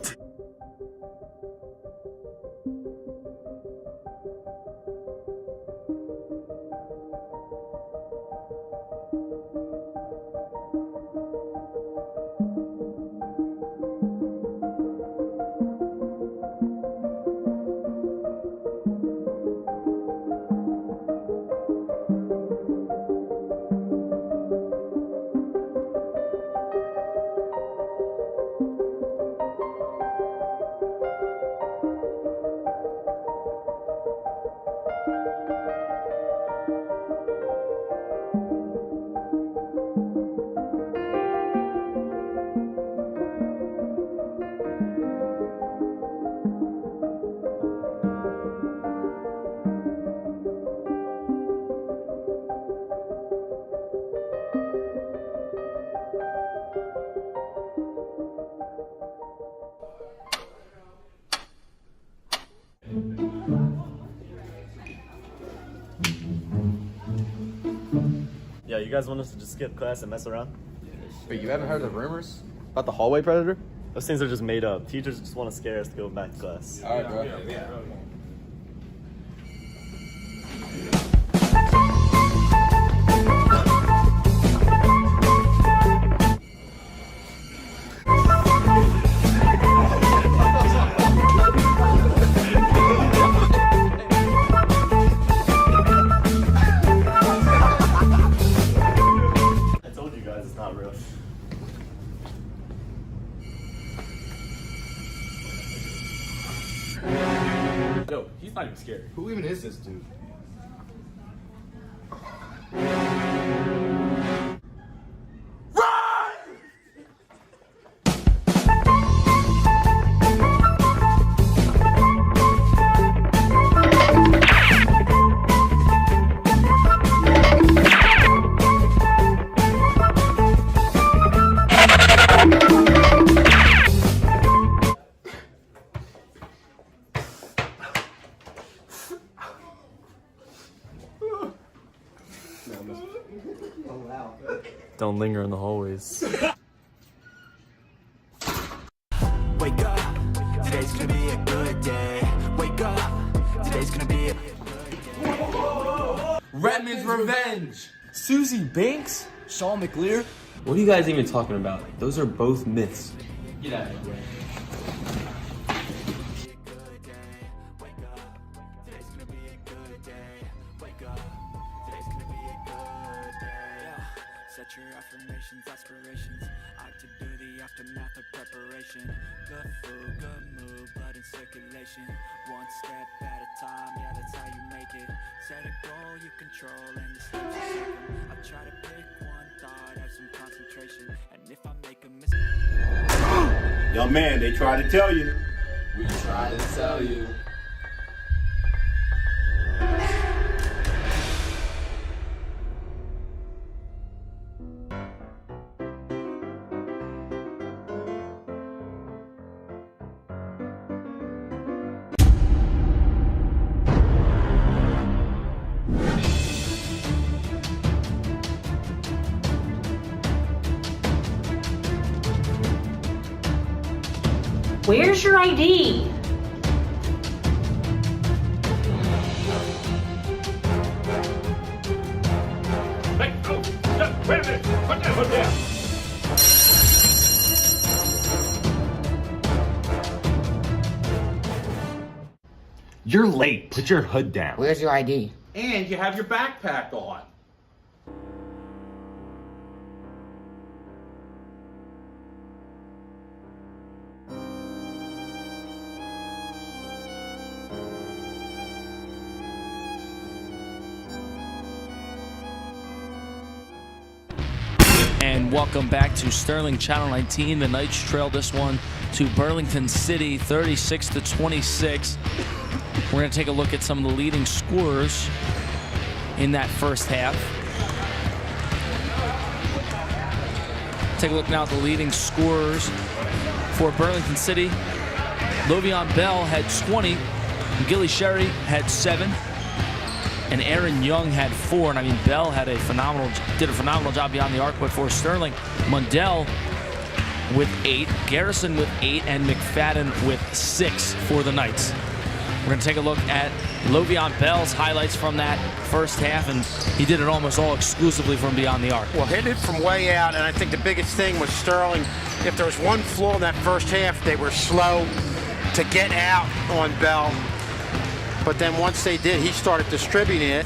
Yeah, you guys want us to just skip class and mess around? Wait, you haven't heard the rumors? About the hallway predator? Those things are just made up. Teachers just want to scare us to go back to class. All right, bro. Yeah. kind of scary. Who even is this dude? Don't linger in the hallways. Wake up, today's gonna be a good day. Wake up, today's gonna be a... Redmond's Revenge! Susie Banks? Sean McLear? What are you guys even talking about? Those are both myths. Get out of here. Set your affirmations, aspirations. I to do the aftermath of preparation. Good food, good mood, blood in circulation. One step at a time, yeah, that's how you make it. Set a goal you control and the steps you take 'em. I try to pick one thought, have some concentration. And if I make a mistake... Young man, they try to tell you. We try to tell you. Where's your ID? Hey, oh, no, wait a minute. Put that hood down. You're late. Put your hood down. Where's your ID? And you have your backpack on. And welcome back to Sterling Channel 19. The Knights trail this one to Burlington City 36-26. We're going to take a look at some of the leading scorers in that first half. Take a look now at the leading scorers for Burlington City. Lovion Bell had 20. Gilly Sherry had 7. And Aaron Young had 4. And I mean, Bell had did a phenomenal job beyond the arc. But for Sterling, Mundell with 8, Garrison with 8, and McFadden with 6 for the Knights. We're going to take a look at Lovion Bell's highlights from that first half, and he did it almost all exclusively from beyond the arc. Well, hit it from way out, and I think the biggest thing was Sterling. If there was one flaw in that first half, they were slow to get out on Bell. But then once they did, he started distributing it.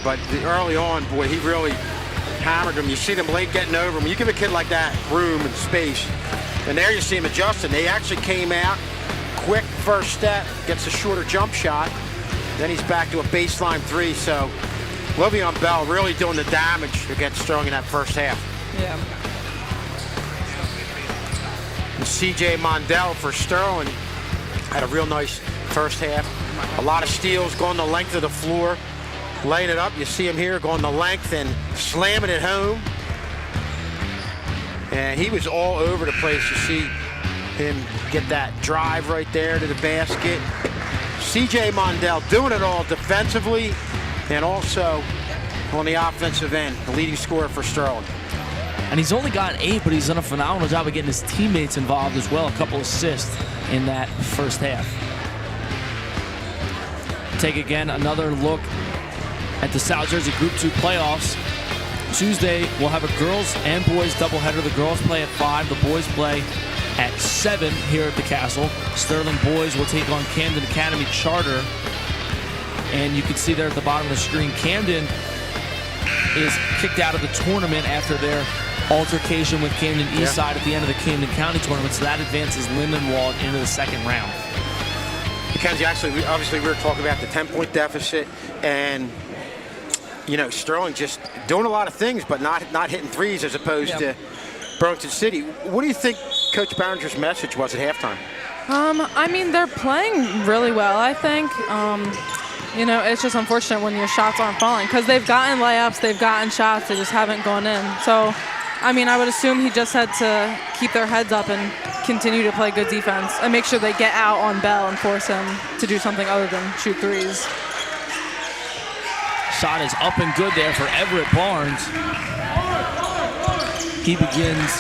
But early on, boy, he really hammered him. You see them late getting over him. You give a kid like that room and space, and there you see him adjusting. They actually came out, quick first step, gets a shorter jump shot. Then he's back to a baseline 3. So Lovion Bell really doing the damage against Sterling in that first half. Yeah. And C.J. Mondell for Sterling had a real nice first half. A lot of steals going the length of the floor, laying it up. You see him here going the length and slamming it home. And he was all over the place. You see him get that drive right there to the basket. C.J. Mondell doing it all defensively and also on the offensive end, the leading scorer for Sterling. And he's only got 8, but he's done a phenomenal job of getting his teammates involved as well. A couple assists in that first half. Take again another look at the South Jersey Group 2 playoffs. Tuesday, we'll have a girls and boys doubleheader. The girls play at 5, the boys play at 7 here at the Castle. Sterling boys will take on Camden Academy Charter. And you can see there at the bottom of the screen, Camden is kicked out of the tournament after their altercation with Camden Eastside at the end of the Camden County tournament, so that advances Lindenwald into the second round. Mackenzie, actually, obviously we were talking about the 10-point deficit, and Sterling just doing a lot of things, but not hitting threes as opposed to Burlington City. What do you think Coach Barringer's message was at halftime? I mean, they're playing really well, I think. It's just unfortunate when your shots aren't falling because they've gotten layups, they've gotten shots, they just haven't gone in. So, I mean, I would assume he just had to keep their heads up and continue to play good defense and make sure they get out on Bell and force him to do something other than shoot threes. Shot is up and good there for Everett Barnes. He begins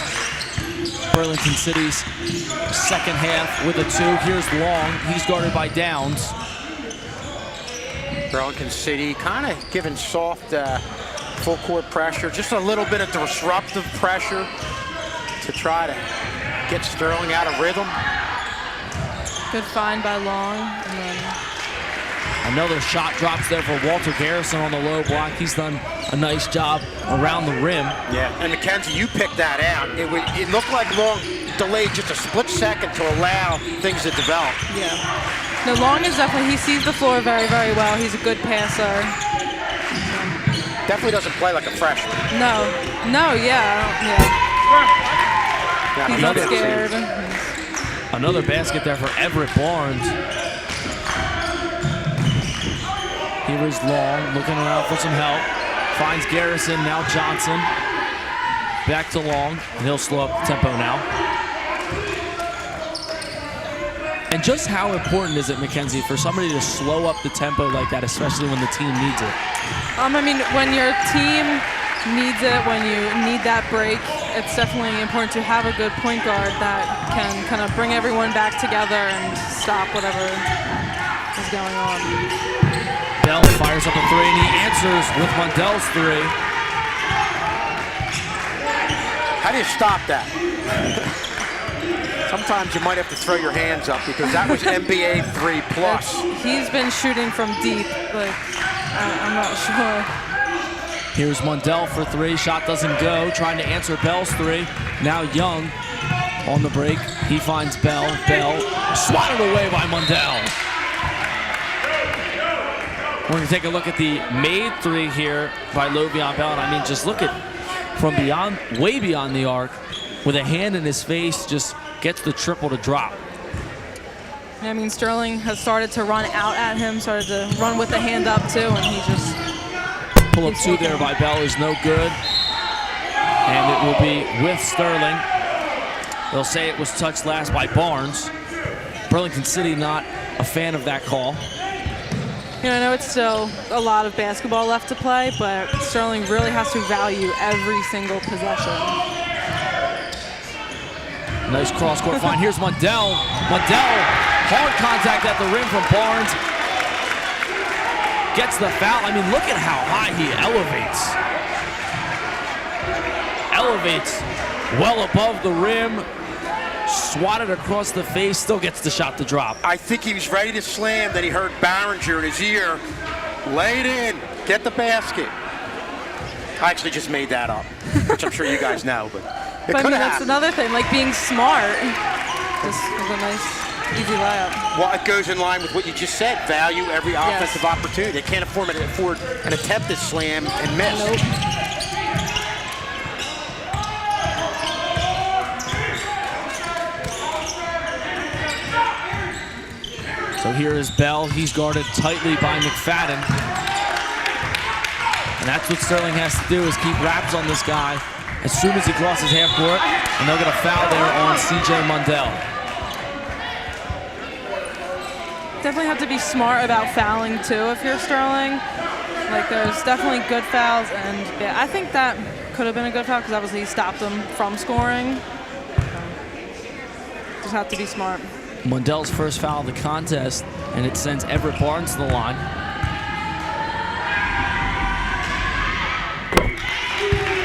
Burlington City's second half with a 2. Here's Long. He's guarded by Downs. Burlington City kind of giving soft full court pressure, just a little bit of disruptive pressure to try to get Sterling out of rhythm. Good find by Long. And then another shot drops there for Walter Garrison on the low block. He's done a nice job around the rim. Yeah, and Mackenzie, you picked that out. It looked like Long delayed just a split second to allow things to develop. Yeah. No, Long is definitely, he sees the floor very, very well. He's a good passer. Definitely doesn't play like a freshman. No, yeah. He's not scared. Another basket there for Everett Barnes. Here is Long, looking around for some help. Finds Garrison, now Johnson. Back to Long, and he'll slow up the tempo now. And just how important is it, Mackenzie, for somebody to slow up the tempo like that, especially when the team needs it? I mean, when your team needs it, when you need that break, it's definitely important to have a good point guard that can kind of bring everyone back together and stop whatever is going on. Bell fires up a 3, and he answers with Mundell's 3. How do you stop that? Sometimes you might have to throw your hands up because that was NBA 3+. He's been shooting from deep. I'm not sure. Here's Mundell for 3. Shot doesn't go. Trying to answer Bell's 3. Now Young on the break. He finds Bell. Bell swatted away by Mundell. We're going to take a look at the made 3 here by Lovion Bell. And I mean, just look at from beyond, way beyond the arc, with a hand in his face, just gets the triple to drop. I mean, Sterling has started to run out at him, started to run with the hand up too, and he just... Pull up 2 there by Bell is no good. And it will be with Sterling. They'll say it was touched last by Barnes. Burlington City not a fan of that call. I know it's still a lot of basketball left to play, but Sterling really has to value every single possession. Nice cross-court find. Here's Mundell. Mundell, hard contact at the rim from Barnes. Gets the foul. I mean, look at how high he elevates. Elevates well above the rim. Swatted across the face. Still gets the shot to drop. I think he was ready to slam. Then he heard Barringer in his ear. Lay it in. Get the basket. I actually just made that up, which I'm sure you guys know, but... But I mean, that's another thing, like being smart. This is a nice, easy layup. Well, it goes in line with what you just said. Value every offensive opportunity. They can't afford an attempted slam and miss. Nope. So here is Bell. He's guarded tightly by McFadden. And that's what Sterling has to do, is keep wraps on this guy as soon as he crosses half court, and they'll get a foul there on C.J. Mundell. Definitely have to be smart about fouling too if you're Sterling. Like, there's definitely good fouls, and yeah, I think that could have been a good foul because obviously he stopped them from scoring. Just have to be smart. Mundell's first foul of the contest, and it sends Everett Barnes to the line.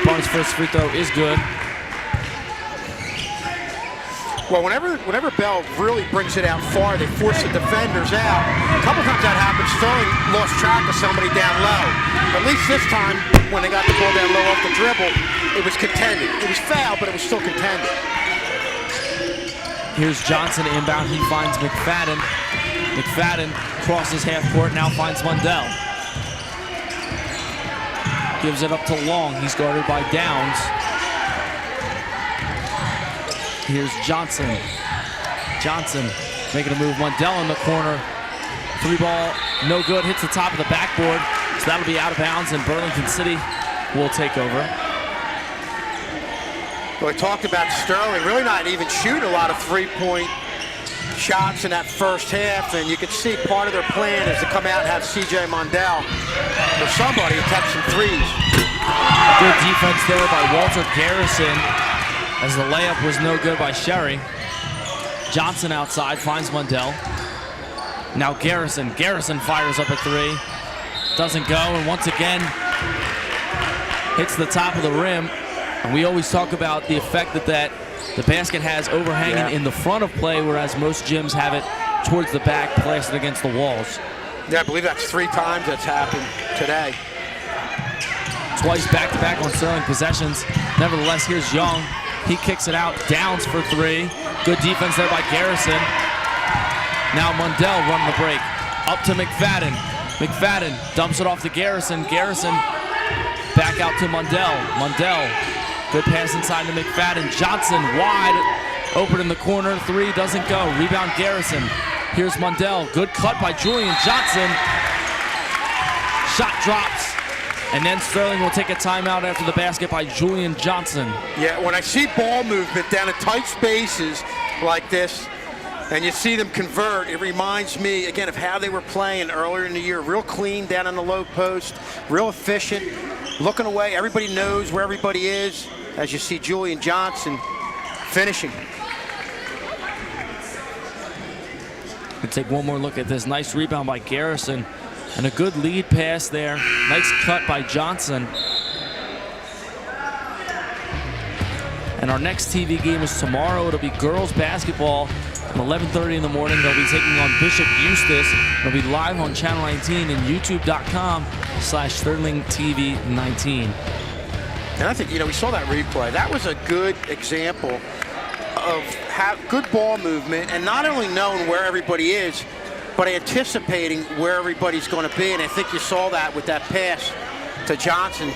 Barnes' first free throw is good. Well, whenever Bell really brings it out far, they force the defenders out. A couple times that happened, Sterling lost track of somebody down low. At least this time, when they got the ball down low off the dribble, it was contended. It was foul, but it was still contended. Here's Johnson inbound. He finds McFadden. McFadden crosses half court, now finds Mundell. Gives it up to Long. He's guarded by Downs. Here's Johnson. Johnson making a move. Mundell in the corner. Three ball, no good. Hits the top of the backboard. So that'll be out of bounds, and Burlington City will take over. Well, we talked about Sterling really not even shooting a lot of three-point shots in that first half, and you could see part of their plan is to come out and have C.J. Mundell or somebody catch some threes. Good defense there by Walter Garrison, as the layup was no good by Sherry. Johnson outside finds Mundell. Now Garrison. Garrison fires up a three. Doesn't go, and once again hits the top of the rim. And we always talk about the effect that the basket has overhanging in the front of play, whereas most gyms have it towards the back, plastered against the walls. Yeah, I believe that's 3 times that's happened today. Twice back-to-back on Sterling possessions. Nevertheless, here's Young. He kicks it out. Downs for 3. Good defense there by Garrison. Now Mundell running the break. Up to McFadden. McFadden dumps it off to Garrison. Garrison back out to Mundell. Mundell, good pass inside to McFadden. Johnson wide open in the corner. 3 doesn't go. Rebound Garrison. Here's Mundell. Good cut by Julian Johnson. Shot drops. And then Sterling will take a timeout after the basket by Julian Johnson. Yeah, when I see ball movement down in tight spaces like this, and you see them convert, it reminds me, again, of how they were playing earlier in the year. Real clean down on the low post, real efficient, looking away. Everybody knows where everybody is, as you see Julian Johnson finishing. We'll take one more look at this. Nice rebound by Garrison. And a good lead pass there. Nice cut by Johnson. And our next TV game is tomorrow. It'll be girls basketball at 11:30 in the morning. They'll be taking on Bishop Eustis. It'll be live on Channel 19 and youtube.com/SterlingTV19. And I think, we saw that replay. That was a good example of good ball movement, and not only knowing where everybody is, but anticipating where everybody's going to be. And I think you saw that with that pass to Johnson,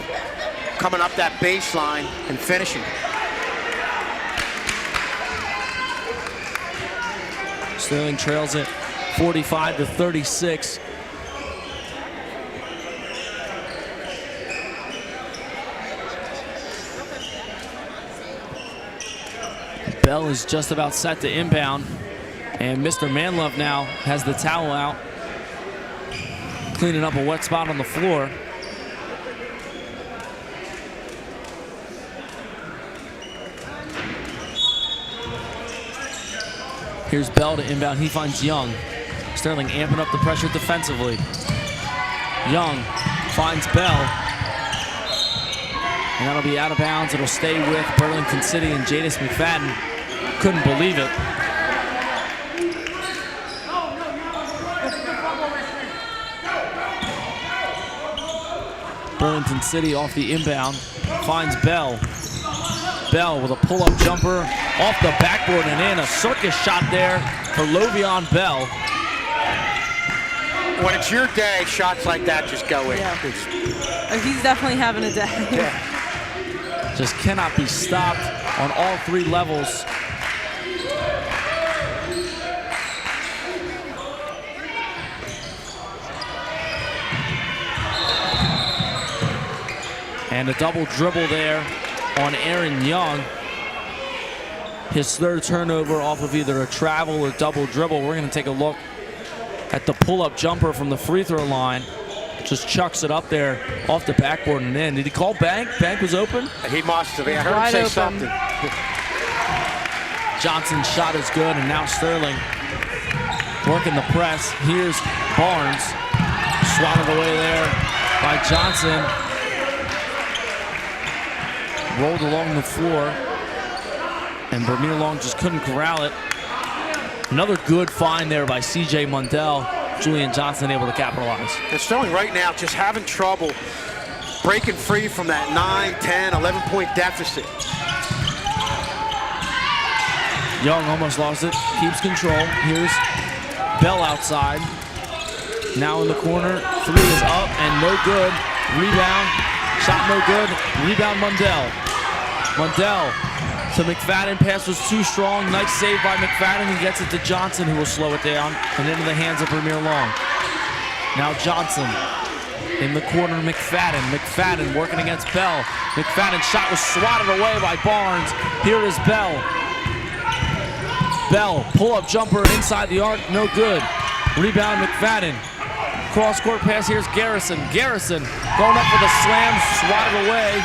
coming up that baseline and finishing. Sterling trails it 45-36. Bell is just about set to inbound. And Mr. Manlove now has the towel out, cleaning up a wet spot on the floor. Here's Bell to inbound. He finds Young. Sterling amping up the pressure defensively. Young finds Bell. And that'll be out of bounds. It'll stay with Burlington City, and Jadis McFadden couldn't believe it. Burlington City off the inbound, finds Bell. Bell with a pull-up jumper off the backboard and in. A circus shot there for Lovion Bell. When it's your day, shots like that just go in. Yeah. He's definitely having a day. Yeah. Just cannot be stopped on all 3 levels. And a double dribble there on Aaron Young. His 3rd turnover off of either a travel or double dribble. We're going to take a look at the pull-up jumper from the free throw line. Just chucks it up there off the backboard and in. Did he call Bank? Bank was open? He must have. I heard him say something. Johnson's shot is good, and now Sterling working the press. Here's Barnes. Swatted away there by Johnson. Rolled along the floor, and Vermeer Long just couldn't corral it. Another good find there by C.J. Mundell. Julian Johnson able to capitalize. And Sterling right now just having trouble breaking free from that 9, 10, 11-point deficit. Young almost lost it, keeps control. Here's Bell outside. Now in the corner. 3 is up and no good. Rebound. Shot no good. Rebound Mundell. Mundell to McFadden. Pass was too strong. Nice save by McFadden. He gets it to Johnson, who will slow it down. And into the hands of Vermeer Long. Now Johnson. In the corner, McFadden. McFadden working against Bell. McFadden's shot was swatted away by Barnes. Here is Bell. Bell, pull-up jumper inside the arc, no good. Rebound, McFadden. Cross-court pass, here's Garrison. Garrison going up for the slam, swatted away.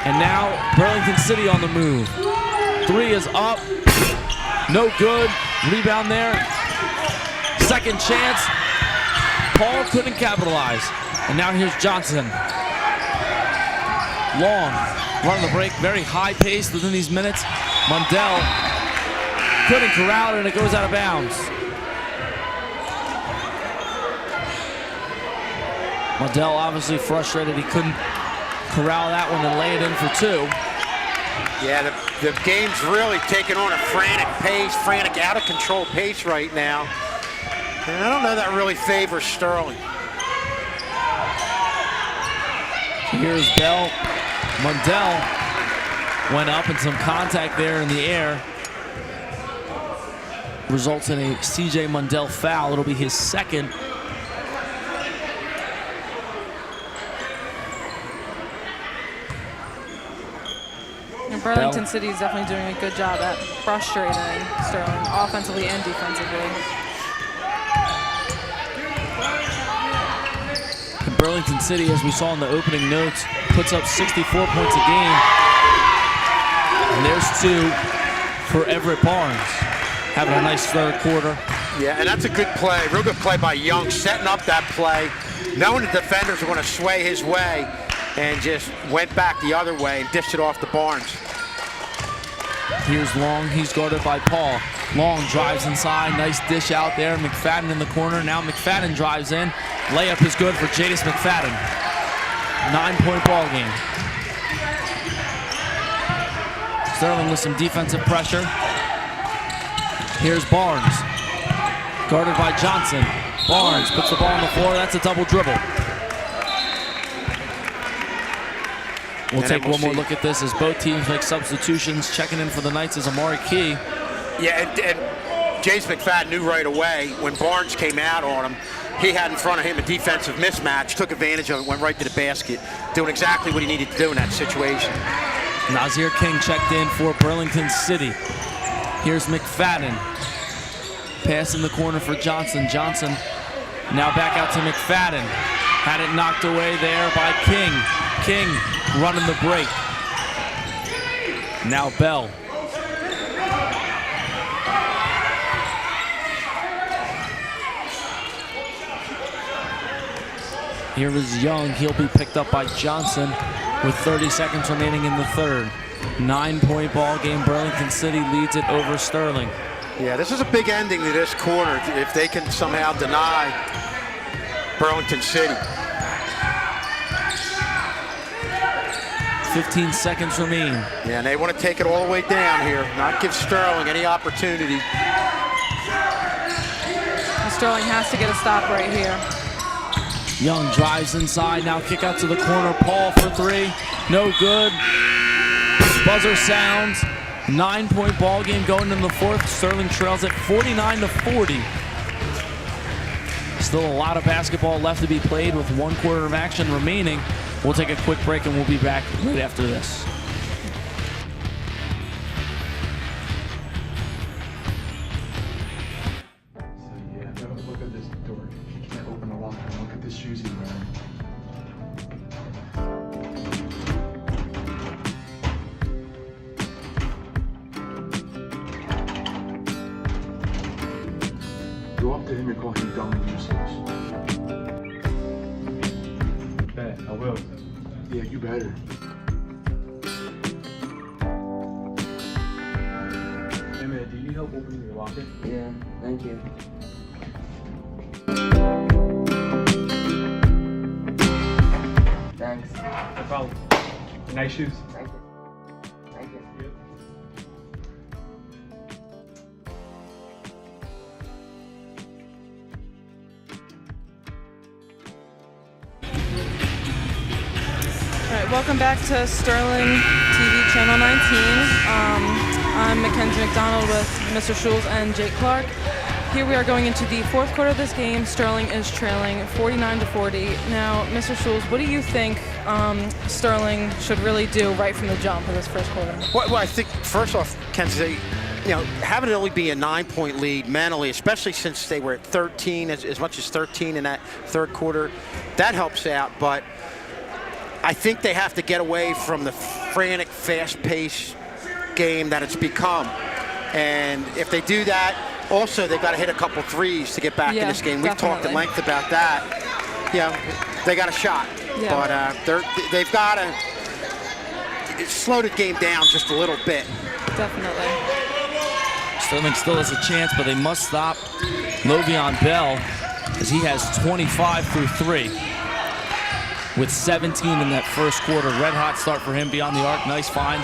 And now Burlington City on the move. 3 is up, no good. Rebound there. Second chance. Paul couldn't capitalize. And now here's Johnson. Long, running the break, very high pace within these minutes. Mundell couldn't corral it, and it goes out of bounds. Mundell obviously frustrated. He couldn't corral that one and lay it in for 2. Yeah, the game's really taking on a frantic pace, frantic, out of control pace right now. And I don't know that really favors Sterling. Here's Bell. Mundell went up and some contact there in the air. Results in a C.J. Mundell foul. It'll be his second. And Burlington City is definitely doing a good job at frustrating Sterling, offensively and defensively. And Burlington City, as we saw in the opening notes, puts up 64 points a game. And there's 2 for Everett Barnes. Having a nice third quarter. Yeah, and that's a good play, real good play by Young, setting up that play, knowing the defenders are going to sway his way, and just went back the other way and dished it off to Barnes. Here's Long, he's guarded by Paul. Long drives inside, nice dish out there. McFadden in the corner, now McFadden drives in. Layup is good for Jadis McFadden. 9-point ball game. Sterling with some defensive pressure. Here's Barnes, guarded by Johnson. Barnes puts the ball on the floor, that's a double dribble. We'll take one more look at this as both teams make substitutions. Checking in for the Knights is Amari Key. Yeah, and James McFadden knew right away when Barnes came out on him, he had in front of him a defensive mismatch, took advantage of it, went right to the basket, doing exactly what he needed to do in that situation. Nazir King checked in for Burlington City. Here's McFadden. Pass in the corner for Johnson. Johnson now back out to McFadden. Had it knocked away there by King. King running the break. Now Bell. Here is Young. He'll be picked up by Johnson with 30 seconds remaining in the third. 9-point ball game. Burlington City leads it over Sterling. Yeah, this is a big ending to this quarter if they can somehow deny Burlington City. 15 seconds remain. Yeah, and they want to take it all the way down here, not give Sterling any opportunity. Sterling has to get a stop right here. Young drives inside, now kick out to the corner. Paul for 3, no good. Buzzer sounds. 9-point ball game going into the fourth. Sterling trails at 49-40. Still a lot of basketball left to be played with 1 quarter of action remaining. We'll take a quick break and we'll be back right after this. Look at this door. You can't open the lock. Look at the shoes he's wearing. Go up to him and call him dumb and useless. Bet, I will. Yeah, you better. Hey man, do you need help opening your locker? Yeah, thank you. Thanks. No problem. Nice shoes. Thank you. Thank you. welcome back to Sterling TV Channel 19. I'm Mackenzie McDonald with Mr. Schulz and Jake Clark. Here we are going into the fourth quarter of this game. Sterling is trailing 49-40. Now, Mr. Schulz, what do you think Sterling should really do right from the jump in this first quarter? Well, I think first off, Kenzie, having it only be a 9-point lead mentally, especially since they were at 13, as much as 13 in that third quarter, that helps out. But I think they have to get away from the frantic, fast-paced game that it's become. And if they do that, also they've got to hit a couple threes to get back in this game. We've talked at length about that. They got a shot. But they've got to slow the game down just a little bit. Definitely. Sterling still has a chance, but they must stop Lovion Bell as he has 25 through 3 with 17 in that first quarter. Red hot start for him beyond the arc. Nice find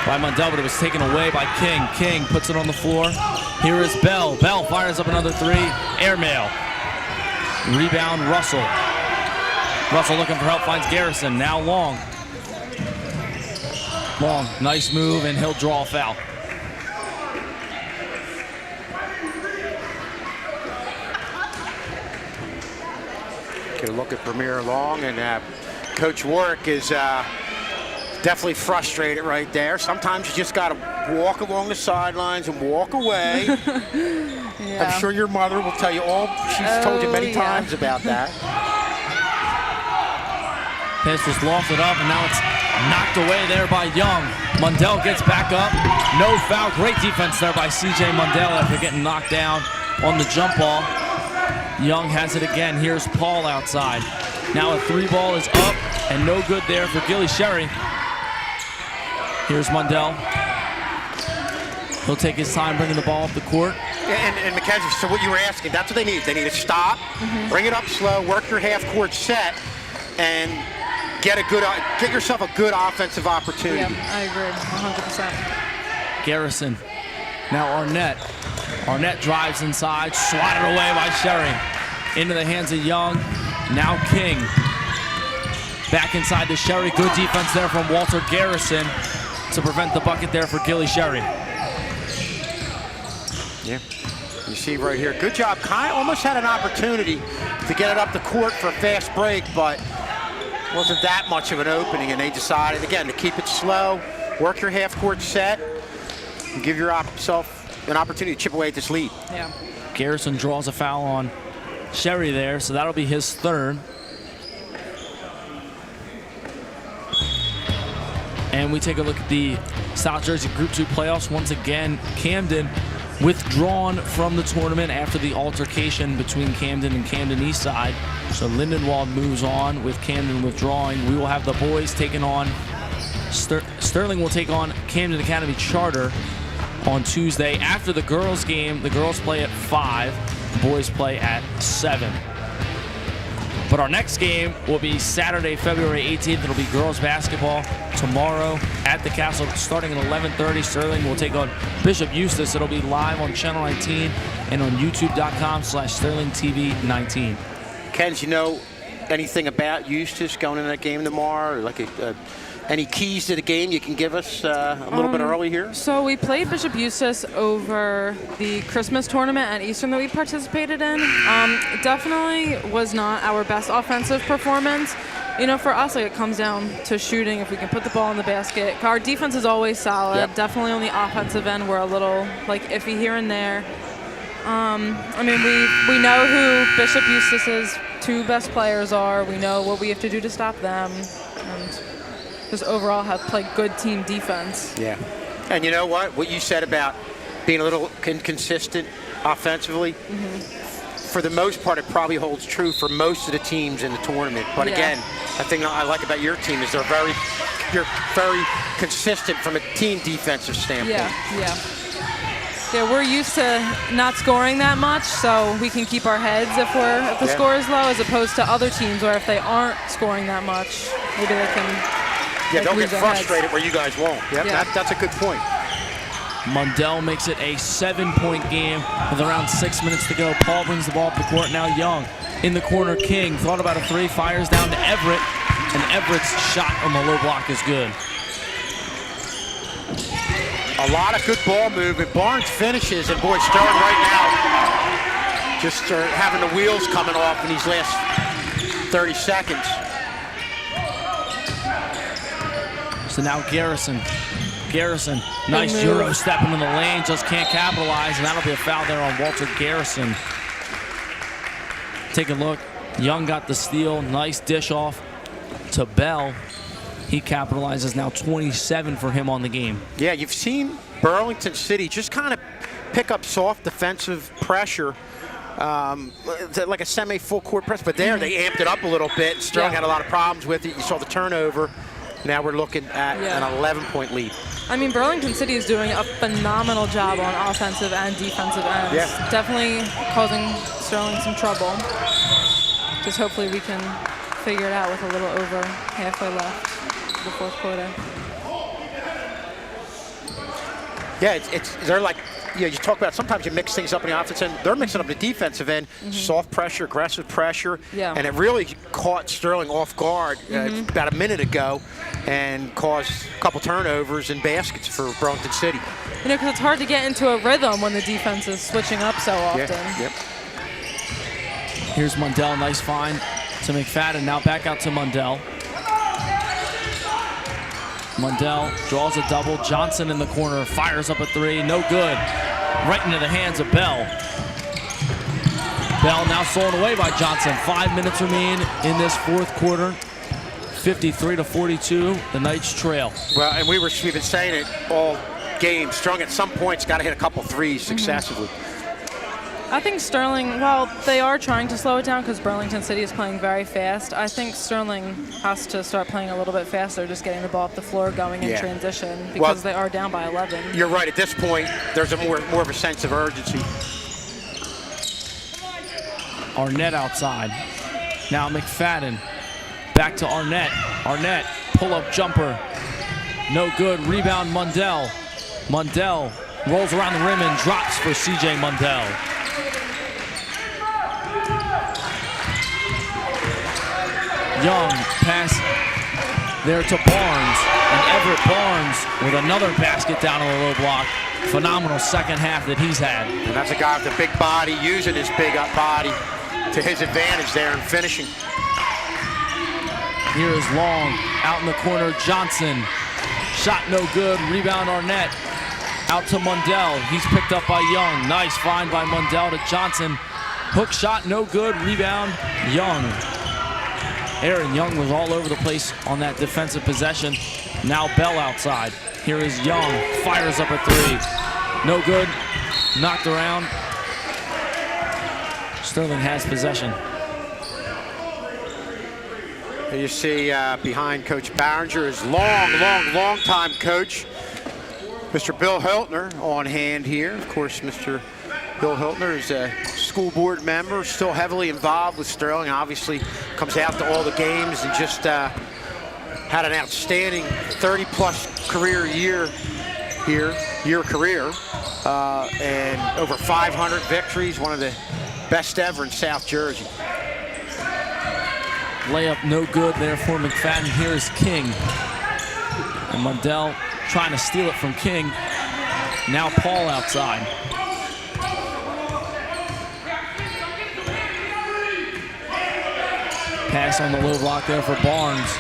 by Mundell, but it was taken away by King. King puts it on the floor. Here is Bell. Bell fires up another 3. Airmail. Rebound, Russell. Russell looking for help, finds Garrison. Now Long. Long, nice move, and he'll draw a foul. Get a look at Premier Long, and Coach Warwick is definitely frustrated right there. Sometimes you just got to walk along the sidelines and walk away. I'm sure your mother will tell you all. She's told you many times about that. Pass was lofted up, and now it's knocked away there by Young. Mundell gets back up. No foul. Great defense there by C.J. Mundell after getting knocked down on the jump ball. Young has it again. Here's Paul outside. Now a 3 ball is up and no good there for Gilly Sherry. Here's Mundell. He'll take his time bringing the ball up the court. And Mackenzie, so what you were asking, that's what they need. They need to stop, bring it up slow, work your half-court set, and get yourself a good offensive opportunity. Yeah, I agree, 100%. Garrison. Now Arnett. Arnett drives inside, swatted away by Sherry. Into the hands of Young. Now King. Back inside to Sherry. Good defense there from Walter Garrison to prevent the bucket there for Gilly Sherry. Yeah, you see right here. Good job. Kai almost had an opportunity to get it up the court for a fast break, but wasn't that much of an opening, and they decided, again, to keep it slow, work your half-court set, and give yourself an opportunity to chip away at this lead. Yeah. Garrison draws a foul on Sherry there, so that'll be his 3rd. And we take a look at the South Jersey Group 2 playoffs. Once again, Camden withdrawn from the tournament after the altercation between Camden and Camden Eastside. So Lindenwold moves on with Camden withdrawing. We will have the boys taking on, Sterling will take on Camden Academy Charter on Tuesday. After the girls game, the girls play at 5, the boys play at 7. But our next game will be Saturday, February 18th. It'll be girls basketball tomorrow at the Castle starting at 11:30. Sterling will take on Bishop Eustace. It'll be live on Channel 19 and on YouTube.com/SterlingTV19. Ken, do you know anything about Eustace going in that game tomorrow? Or like any keys to the game you can give us a little bit early here? So we played Bishop Eustace over the Christmas tournament at Eastern that we participated in. Definitely was not our best offensive performance. You know, for us, it comes down to shooting. If we can put the ball in the basket. Our defense is always solid. Yep. Definitely on the offensive end, we're a little iffy here and there. We know who Bishop Eustace's 2 best players are. We know what we have to do to stop them. And just overall have played good team defense. Yeah. And you know what? What you said about being a little inconsistent offensively, for the most part, it probably holds true for most of the teams in the tournament. But again, the thing I like about your team is you're very consistent from a team defensive standpoint. Yeah, we're used to not scoring that much, so we can keep our heads if the score is low, as opposed to other teams where if they aren't scoring that much, maybe they can. They'll get frustrated where you guys won't. That's a good point. Mundell makes it a 7-point game with around 6 minutes to go. Paul brings the ball up the court. Now Young in the corner. King thought about a 3, fires down to Everett. And Everett's shot on the low block is good. A lot of good ball movement. Barnes finishes, and boy, Sterling right now just having the wheels coming off in these last 30 seconds. So now Garrison, nice Euro stepping in the lane, just can't capitalize, and that'll be a foul there on Walter Garrison. Take a look, Young got the steal, nice dish off to Bell. He capitalizes, now 27 for him on the game. Yeah, you've seen Burlington City just kind of pick up soft defensive pressure, like a semi-full court press, but there they amped it up a little bit. Sterling had a lot of problems with it. You saw the turnover. Now we're looking at an 11-point lead. I mean, Burlington City is doing a phenomenal job on offensive and defensive ends. Yeah. Definitely causing Sterling some trouble. Just hopefully we can figure it out with a little over halfway left the fourth quarter. Yeah, they're like, you talk about sometimes you mix things up in the offense end. They're mixing up the defensive end, soft pressure, aggressive pressure, and it really caught Sterling off guard about a minute ago and caused a couple turnovers and baskets for Burlington City. You know, because it's hard to get into a rhythm when the defense is switching up so often. Yep. Here's Mundell, nice find to McFadden. Now back out to Mundell. Mundell draws a double. Johnson in the corner, fires up a three, no good. Right into the hands of Bell. Bell now stolen away by Johnson. 5 minutes remain in this fourth quarter. 53-42, the Knights trail. Well, and we've been saying it all game. Strong at some points got to hit a couple threes successively. I think Sterling, well, they are trying to slow it down because Burlington City is playing very fast. I think Sterling has to start playing a little bit faster, just getting the ball up the floor, going in transition, because they are down by 11. You're right. At this point, there's a more of a sense of urgency. Arnett outside. Now McFadden. Back to Arnett. Arnett, pull-up jumper. No good. Rebound, Mundell. Mundell rolls around the rim and drops for C.J. Mundell. Young pass there to Barnes, and Everett Barnes with another basket down on the low block. Phenomenal second half that he's had. And that's a guy with a big body, using his big up body to his advantage there and finishing. Here is Long out in the corner. Johnson, shot no good. Rebound Arnett. Out to Mundell. He's picked up by Young. Nice find by Mundell to Johnson. Hook shot, no good. Rebound, Young. Aaron Young was all over the place on that defensive possession. Now Bell outside. Here is Young. Fires up a three. No good. Knocked around. Sterling has possession. And you see behind Coach Barringer is long time coach, Mr. Bill Hiltner, on hand here. Of course, Mr. Bill Hiltner is a school board member, still heavily involved with Sterling, obviously comes out to all the games and just had an outstanding 30-plus career year and over 500 victories, one of the best ever in South Jersey. Layup no good there for McFadden. Here's King. And Mundell trying to steal it from King. Now Paul outside. Pass on the low block there for Barnes.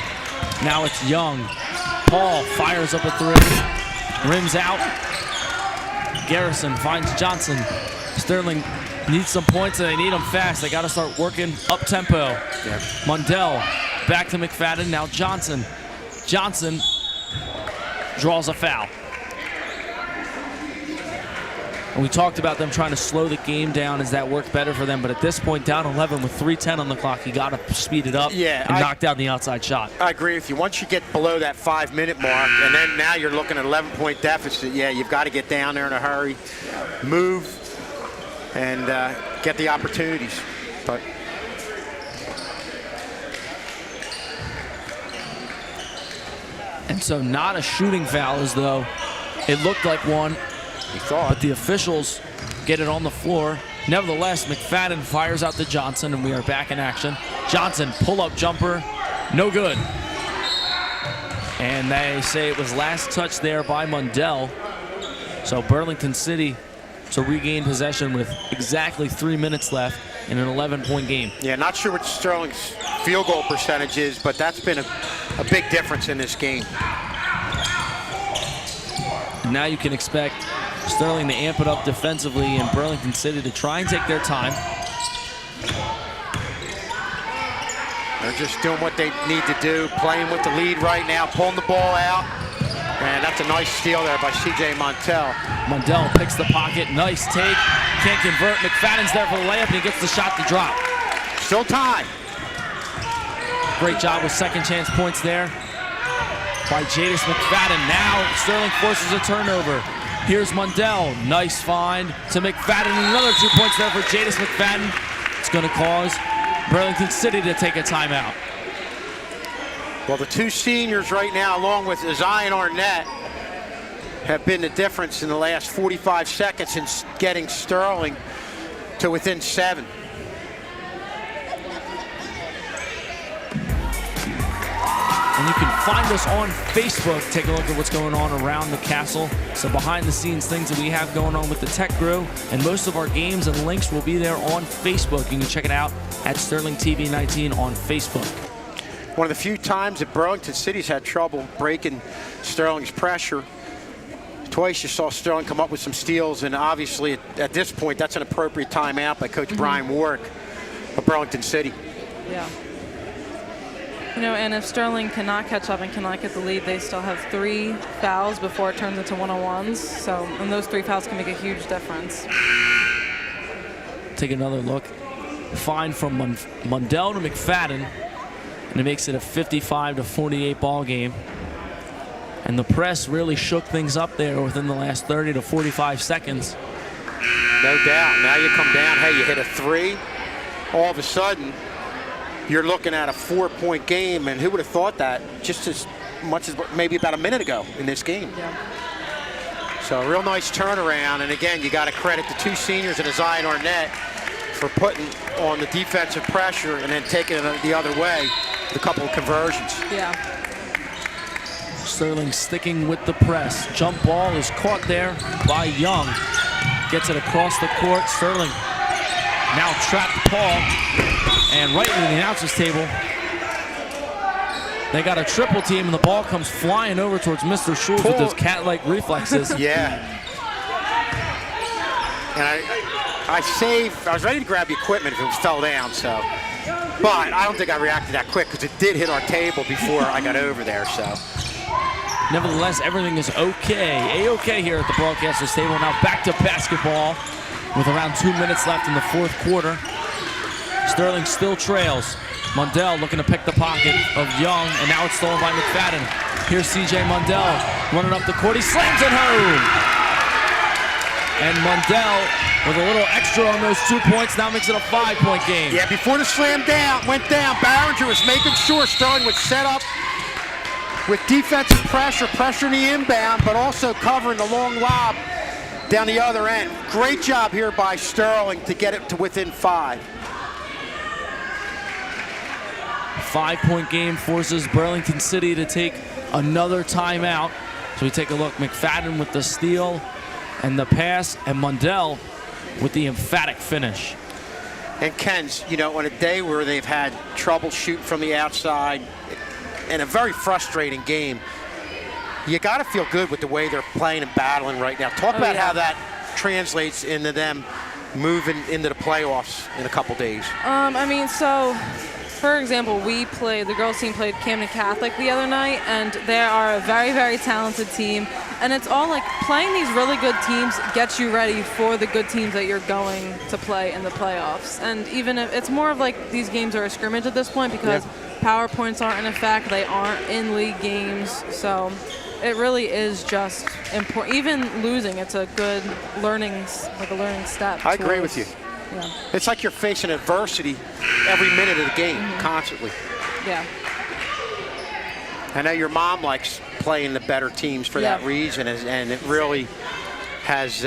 Now it's Young. Paul fires up a three. Rims out. Garrison finds Johnson. Sterling needs some points and they need them fast. They got to start working up-tempo. Yeah. Mundell back to McFadden. Now Johnson. Johnson draws a foul. And we talked about them trying to slow the game down as that worked better for them. But at this point, down 11 with 3:10 on the clock, you got to speed it up and knock down the outside shot. I agree with you. Once you get below that 5-minute mark, and then now you're looking at 11-point deficit, yeah, you've got to get down there in a hurry, move, and get the opportunities. But and so not a shooting foul as though it looked like one. But the officials get it on the floor. Nevertheless, McFadden fires out to Johnson, and we are back in action. Johnson, pull-up jumper, No good. And they say it was last touch there by Mundell. So Burlington City to regain possession with exactly 3 minutes left in an 11-point game. Yeah, not sure what Sterling's field goal percentage is, but that's been a big difference in this game. Now you can expect Sterling to amp it up defensively and Burlington City to try and take their time. They're just doing what they need to do, playing with the lead right now, pulling the ball out. And that's a nice steal there by C.J. Montel. Mundell picks the pocket, nice take, can't convert. McFadden's there for the layup and he gets the shot to drop. Still time. Great job with second chance points there by Jadis McFadden. Now Sterling forces a turnover. Here's Mundell, nice find to McFadden, and another 2 points there for Jadis McFadden. It's going to cause Burlington City to take a timeout. Well, the two seniors right now, along with Zion Arnett, have been the difference in the last 45 seconds in getting Sterling to within 7. And you can find us on Facebook. Take a look at what's going on around the castle. Some behind the scenes things that we have going on with the tech crew. And most of our games and links will be there on Facebook. You can check it out at Sterling TV 19 on Facebook. One of the few times that Burlington City's had trouble breaking Sterling's pressure. Twice you saw Sterling come up with some steals, and obviously at this point that's an appropriate timeout by Coach Brian Warwick of Burlington City. Yeah. You know, and if Sterling cannot catch up and cannot get the lead, they still have 3 fouls before it turns into 1-on-1s. So, and those 3 fouls can make a huge difference. Take another look. Fine from Mundell to McFadden, and it makes it a 55-48 ball game. And the press really shook things up there within the last 30 to 45 seconds. No doubt. Now you come down, hey, you hit a 3. All of a sudden, you're looking at a 4-point game, and who would have thought that just as much as maybe about a minute ago in this game. Yeah. So a real nice turnaround, and again, you got to credit the two seniors and Zion Arnett for putting on the defensive pressure and then taking it the other way with a couple of conversions. Yeah. Sterling sticking with the press. Jump ball is caught there by Young. Gets it across the court. Sterling now trapped Paul. And right into the announcer's table, they got a triple team, and the ball comes flying over towards Mr. Schultz with those cat-like reflexes. Yeah. And I was ready to grab the equipment if it fell down, so. But I don't think I reacted that quick because it did hit our table before I got over there, so. Nevertheless, everything is okay. A-okay here at the broadcaster's table. Now back to basketball with around 2 minutes left in the fourth quarter. Sterling still trails. Mundell looking to pick the pocket of Young, and now it's stolen by McFadden. Here's C.J. Mundell running up the court. He slams it home. And Mundell with a little extra on those 2 points now makes it a 5-point game. Yeah, before the slam went down, Barringer was making sure Sterling was set up with defensive pressure, pressuring the inbound, but also covering the long lob down the other end. Great job here by Sterling to get it to within 5. 5-point game forces Burlington City to take another timeout. So we take a look. McFadden with the steal and the pass, and Mundell with the emphatic finish. And Ken's, you know, on a day where they've had trouble shooting from the outside and a very frustrating game, you got to feel good with the way they're playing and battling right now. Talk about how that translates into them moving into the playoffs in a couple days. I mean, so for example, the girls team played Camden Catholic the other night, and they are a very, very talented team. And it's all like playing these really good teams gets you ready for the good teams that you're going to play in the playoffs. And even if it's more of like these games are a scrimmage at this point because power points aren't in effect, they aren't in league games. So it really is just important. Even losing, it's a good learning step. I agree with you. Yeah. It's like you're facing adversity every minute of the game, constantly. Yeah. I know your mom likes playing the better teams for that reason, and it really has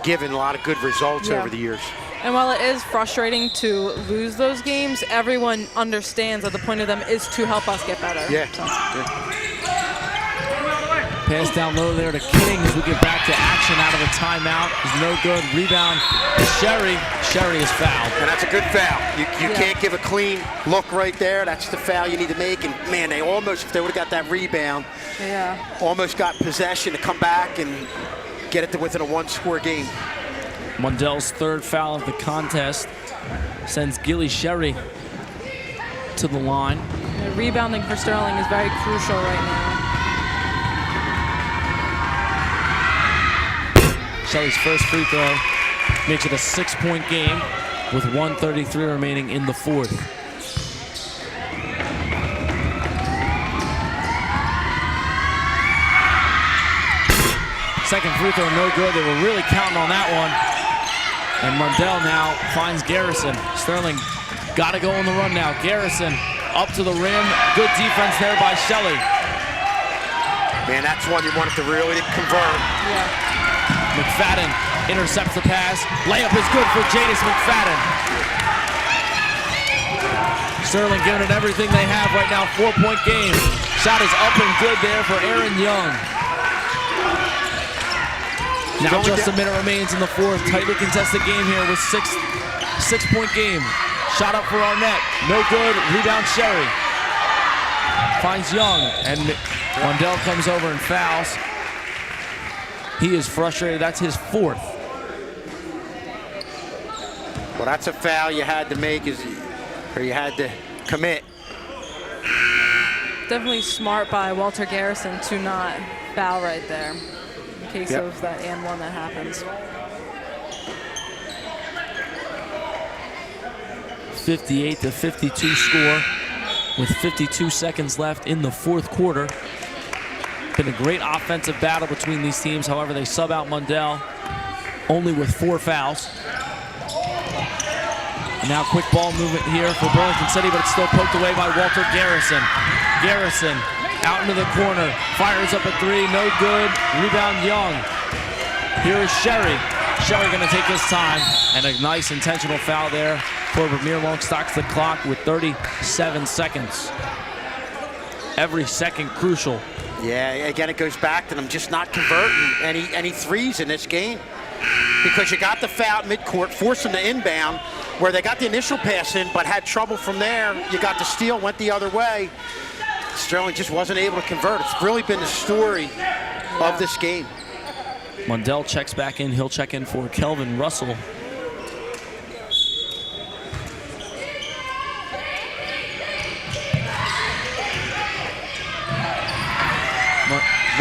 given a lot of good results over the years. And while it is frustrating to lose those games, everyone understands that the point of them is to help us get better. Yeah. So. Pass down low there to King as we get back to action out of the timeout. Is no good. Rebound to Sherry. Sherry is fouled. And that's a good foul. You can't give a clean look right there. That's the foul you need to make. And man, they almost, if they would have got that rebound, almost got possession to come back and get it to within a one-score game. Mundell's third foul of the contest sends Gilly Sherry to the line. The rebounding for Sterling is very crucial right now. Shelly's first free throw makes it a 6-point game with 1:33 remaining in the fourth. Second free throw, no good. They were really counting on that one. And Mundell now finds Garrison. Sterling got to go on the run now. Garrison up to the rim. Good defense there by Shelly. Man, that's one you wanted to really convert. McFadden intercepts the pass. Layup is good for Jadis McFadden. Sterling giving it everything they have right now. 4-point game. Shot is up and good there for Aaron Young. Now just a minute remains in the fourth. Tightly contested game here with 6-point game. Shot up for Arnett. No good. Rebound Sherry. Finds Young. And Mundell comes over and fouls. He is frustrated. That's his fourth. Well, that's a foul you had to make, or you had to commit. Definitely smart by Walter Garrison to not foul right there in case of that and one that happens. 58-52 score with 52 seconds left in the fourth quarter. Been a great offensive battle between these teams. However, they sub out Mundell only with 4 fouls. And now quick ball movement here for Burlington City, but it's still poked away by Walter Garrison. Garrison out into the corner, fires up a 3, no good. Rebound Young. Here is Sherry. Sherry gonna take his time, and a nice intentional foul there for Vermeer. Long stocks the clock with 37 seconds. Every second crucial. Yeah, again, it goes back to them just not converting any threes in this game. Because you got the foul at midcourt, forced them to inbound, where they got the initial pass in, but had trouble from there. You got the steal, went the other way. Sterling just wasn't able to convert. It's really been the story of this game. Mundell checks back in. He'll check in for Kelvin Russell.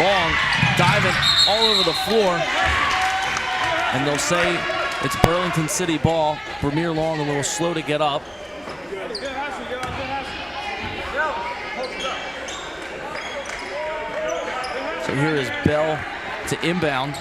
Long diving all over the floor, and they'll say it's Burlington City ball. Vermeer Long a little slow to get up. So here is Bell to inbound.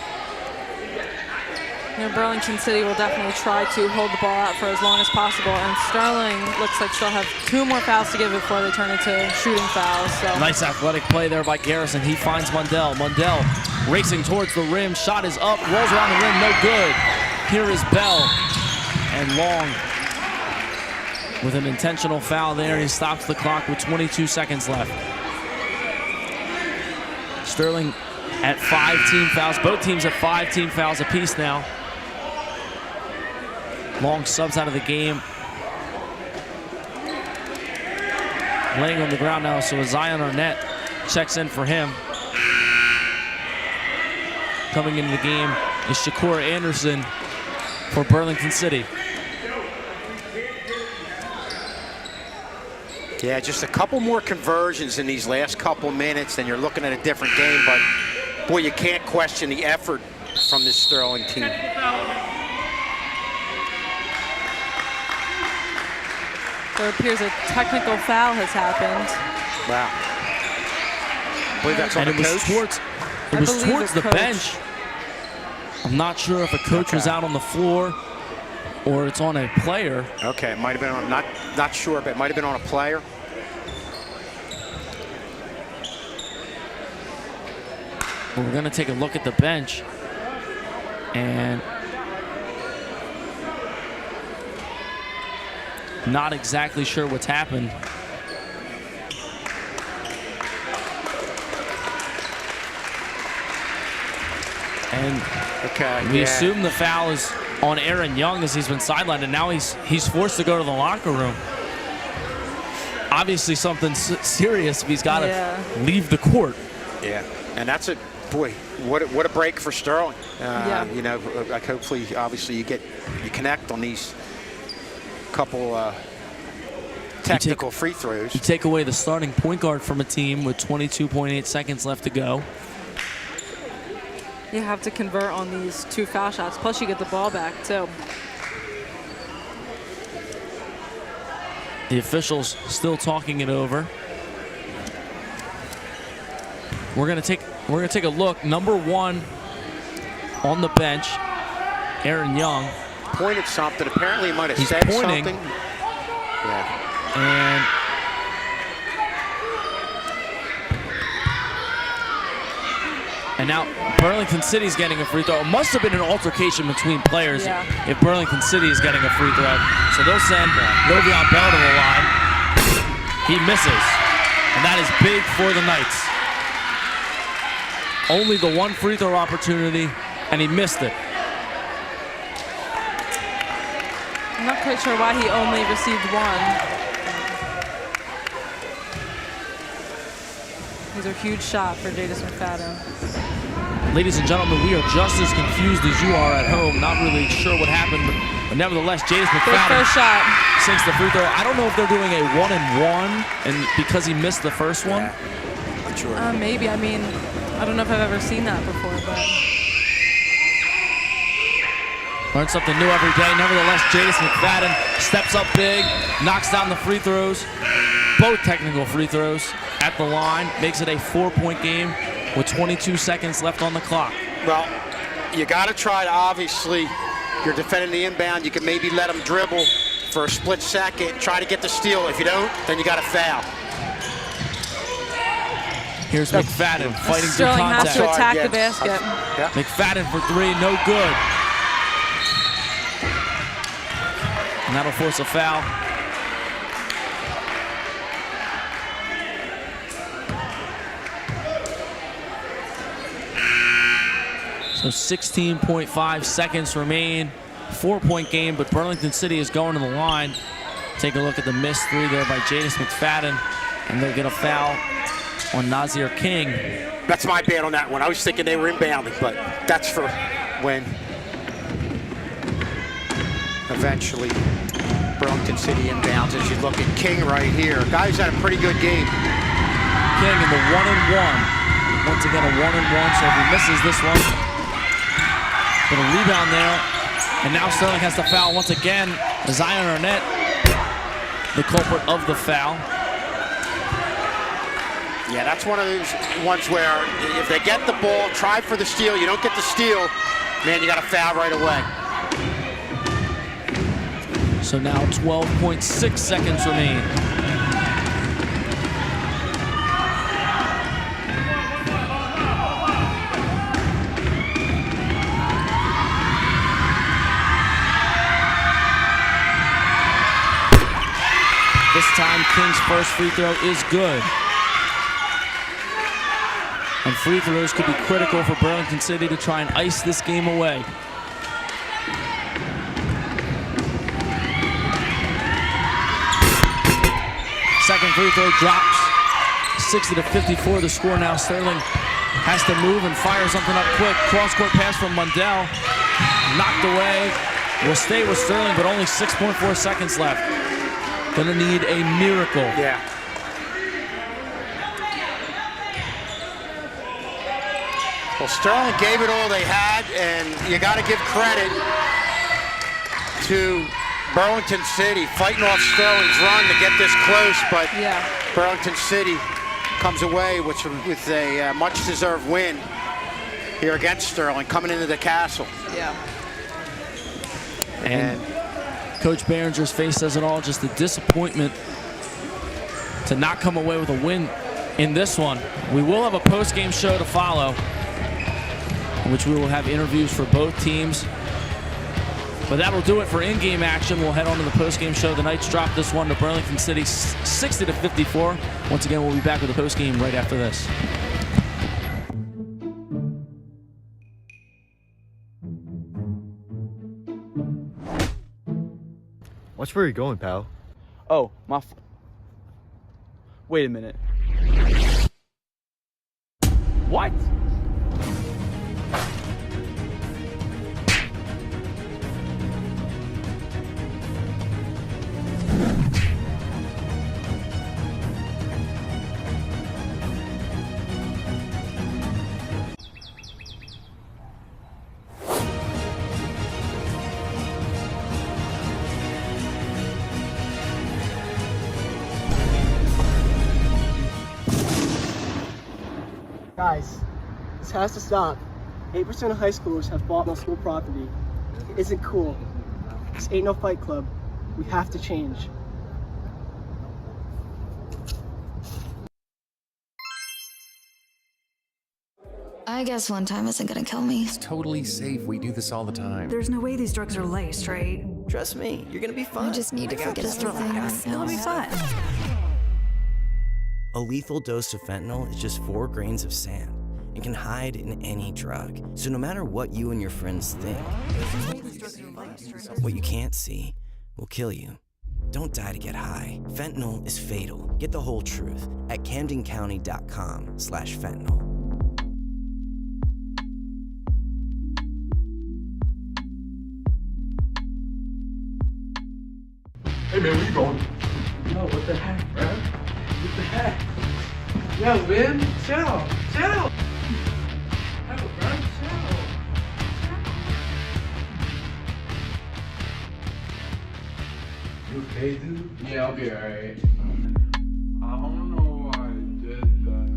You know, Burlington City will definitely try to hold the ball out for as long as possible, and Sterling looks like she'll have 2 more fouls to give before they turn into shooting fouls. So. Nice athletic play there by Garrison. He finds Mundell. Mundell racing towards the rim. Shot is up, rolls around the rim, no good. Here is Bell, and Long with an intentional foul there. He stops the clock with 22 seconds left. Sterling at 5 team fouls. Both teams have 5 team fouls apiece now. Long subs out of the game. Laying on the ground now, so Zion Arnett checks in for him. Coming into the game is Shakur Anderson for Burlington City. Yeah, just a couple more conversions in these last couple minutes, and you're looking at a different game. But boy, you can't question the effort from this Sterling team. There appears a technical foul has happened. Wow. I believe that's on the coach. It was towards the bench. I'm not sure if a coach was out on the floor or it's on a player. Okay, it might have been on, not sure, but it might have been on a player. Well, we're going to take a look at the bench. And Not exactly sure what's happened. And we assume the foul is on Aaron Young as he's been sidelined, and now he's forced to go to the locker room. Obviously something serious if he's got to leave the court. Yeah, and that's a boy. What a break for Sterling. You know, like hopefully, obviously, you connect on these couple technical free throws. You take away the starting point guard from a team with 22.8 seconds left to go. You have to convert on these 2 foul shots, plus you get the ball back too. The officials still talking it over. We're gonna take a look. Number 1 on the bench, Aaron Young. Pointed something. Apparently, he might have said pointing. something. Yeah. And now Burlington City's getting a free throw. It must have been an altercation between players if Burlington City is getting a free throw. So they'll send Lovion Bell to the line. He misses. And that is big for the Knights. Only the 1 free throw opportunity, and he missed it. I'm not quite sure why he only received 1. These are huge shot for Jadis McFadden. Ladies and gentlemen, we are just as confused as you are at home. Not really sure what happened, but nevertheless, Jadis McFadden sinks the free throw. I don't know if they're doing a 1-and-1, and because he missed the first one. Not sure. Maybe. I mean, I don't know if I've ever seen that before, but. Learn something new every day. Nevertheless, Jadis McFadden steps up big, knocks down the free throws, both technical free throws at the line, makes it a 4-point game with 22 seconds left on the clock. Well, you got to try to, obviously, you're defending the inbound. You can maybe let them dribble for a split second, try to get the steal. If you don't, then you got to foul. Here's McFadden fighting through Sterling contact. has to attack the basket. McFadden for 3, no good. And that'll force a foul. So 16.5 seconds remain. 4-point game, but Burlington City is going to the line. Take a look at the missed 3 there by Jadis McFadden, and they'll get a foul on Nazir King. That's my bad on that one. I was thinking they were inbounding, but that's for when eventually Burlington City inbounds. As you look at King right here, guy's had a pretty good game. King in the 1-and-1. Once again, a 1-and-1, so if he misses this one, but a rebound there. And now Sterling has to foul once again. Zion Arnett, the culprit of the foul. Yeah, that's one of those ones where if they get the ball, try for the steal. You don't get the steal, man, you got to foul right away. So now 12.6 seconds remain. This time, King's first free throw is good. And free throws could be critical for Burlington City to try and ice this game away. Second free throw drops. 60-54 the score now. Sterling has to move and fire something up quick. Cross-court pass from Mundell. Knocked away. Will stay with Sterling, but only 6.4 seconds left. Gonna need a miracle. Yeah. Well, Sterling gave it all they had, and you got to give credit to Burlington City fighting off Sterling's run to get this close, but Burlington City comes away with a much-deserved win here against Sterling, coming into the castle. Yeah. And Coach Behringer's face says it all, just the disappointment to not come away with a win in this one. We will have a post-game show to follow, in which we will have interviews for both teams. But that'll do it for in-game action. We'll head on to the post-game show. The Knights dropped this one to Burlington City 60-54. Once again, we'll be back with the post-game right after this. Watch where you're going, pal. Oh, wait a minute. What? Guys, this has to stop. 8% of high schoolers have bought no school property. It isn't cool. This ain't no fight club. We have to change. I guess one time isn't gonna kill me. It's totally safe. We do this all the time. There's no way these drugs are laced, right? Trust me, you're gonna be fine. I just need to forget everything right now. It'll be fun. A lethal dose of fentanyl is just 4 grains of sand and can hide in any drug. So no matter what you and your friends think, what you can't see will kill you. Don't die to get high. Fentanyl is fatal. Get the whole truth at CamdenCounty.com/fentanyl. Hey man, where you going? Yo, what the heck, bro? What the heck? Yo, man, chill. Yo, bro, chill. You okay, dude? Yeah, I'll be alright. I don't know why I did that.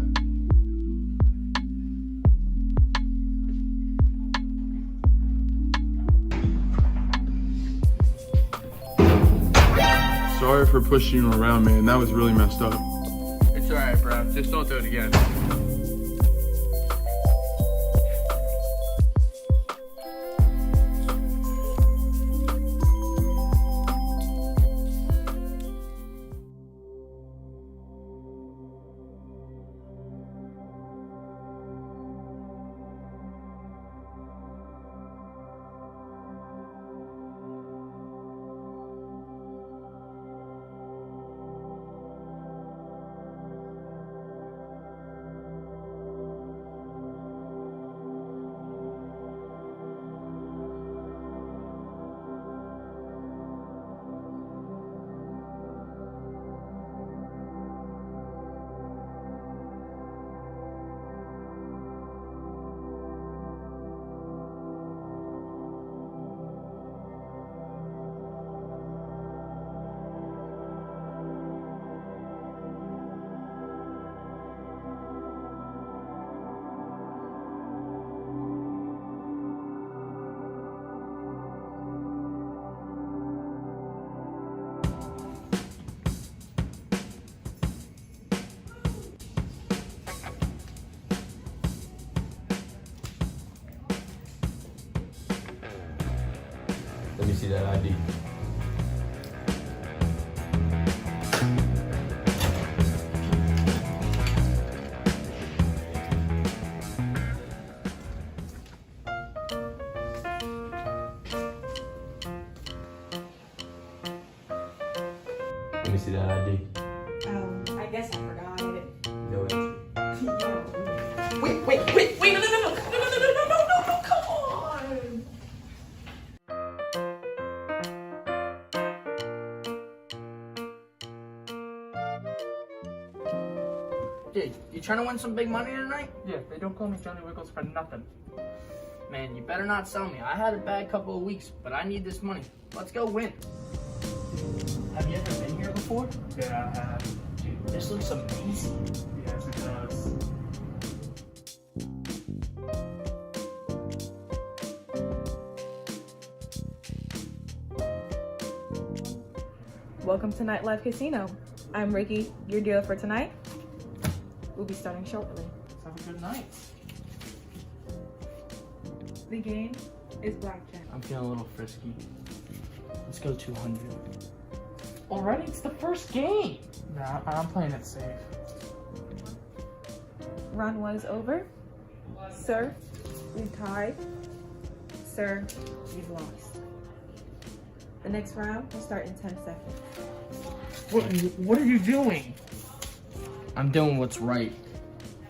Sorry for pushing you around, man. That was really messed up. It's alright, bro. Just don't do it again. Let me see that ID. Let me see that ID. I guess I forgot it. No answer. Wait, no, come on! Dude, you trying to win some big money tonight? Yeah, they don't call me Johnny Wiggles for nothing. Man, you better not sell me. I had a bad couple of weeks, but I need this money. Let's go win. Have you ever been here before? Yeah, I have. Dude, this looks amazing. Yes, it does. Welcome to Nightlife Casino. I'm Ricky, your dealer for tonight. We'll be starting shortly. Let's have a good night. The game is blackjack. I'm feeling a little frisky. Let's go 200. Already? It's the first game. Nah, I'm playing it safe. Round 1 is over. Sir, we've tied. Sir, you've lost. The next round will start in 10 seconds. What are you doing? I'm doing what's right.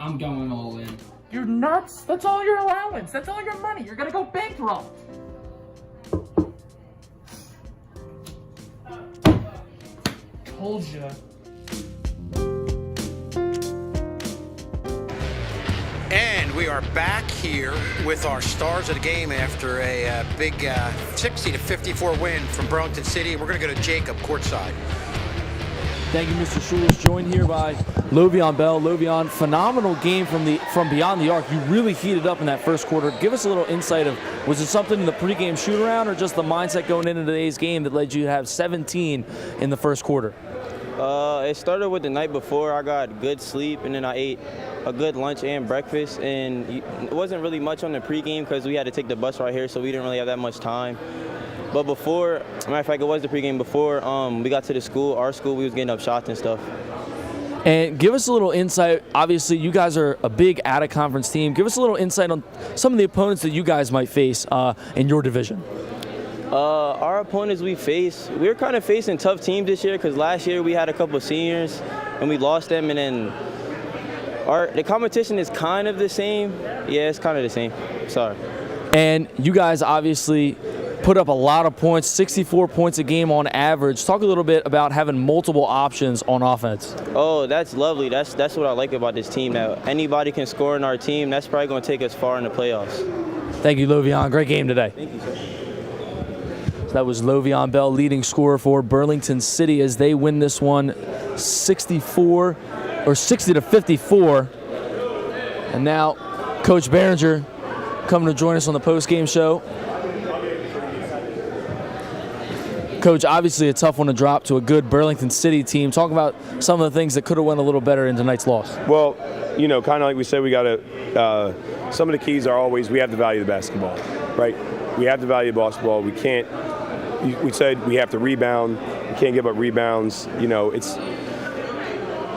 I'm going all in. You're nuts. That's all your allowance. That's all your money. You're gonna go bankrupt. Told ya. And we are back here with our stars of the game after a big 60-54 win from Burlington City. We're going to go to Jacob courtside. Thank you, Mr. Schulz. Joined here by Lovion Bell. Lovion, phenomenal game from beyond the arc. You really heated up in that first quarter. Give us a little insight of, was it something in the pregame shoot-around or just the mindset going into today's game that led you to have 17 in the first quarter? It started with the night before. I got good sleep, and then I ate a good lunch and breakfast, and it wasn't really much on the pregame because we had to take the bus right here, so we didn't really have that much time. But before, matter of fact, it was the pregame before we got to the school, our school, we was getting up shots and stuff. And give us a little insight. Obviously, you guys are a big out-of-conference team. Give us a little insight on some of the opponents that you guys might face in your division. Our opponents we face, we're kind of facing tough teams this year because last year we had a couple of seniors and we lost them, and then the competition is kind of the same. Yeah, it's kind of the same. Sorry. And you guys obviously put up a lot of points, 64 points a game on average. Talk a little bit about having multiple options on offense. Oh, that's lovely. That's what I like about this team, that anybody can score in our team. That's probably going to take us far in the playoffs. Thank you, Lovion. Great game today. Thank you, sir. That was Lovion Bell, leading scorer for Burlington City as they win this one 60 to 54. And now Coach Behringer coming to join us on the post-game show. Coach, obviously a tough one to drop to a good Burlington City team. Talk about some of the things that could have went a little better in tonight's loss. Well, you know, kind of like we said, we got to some of the keys are always we have to value the basketball, right? We have to value basketball. We can't. We said we have to rebound. We can't give up rebounds. You know, it's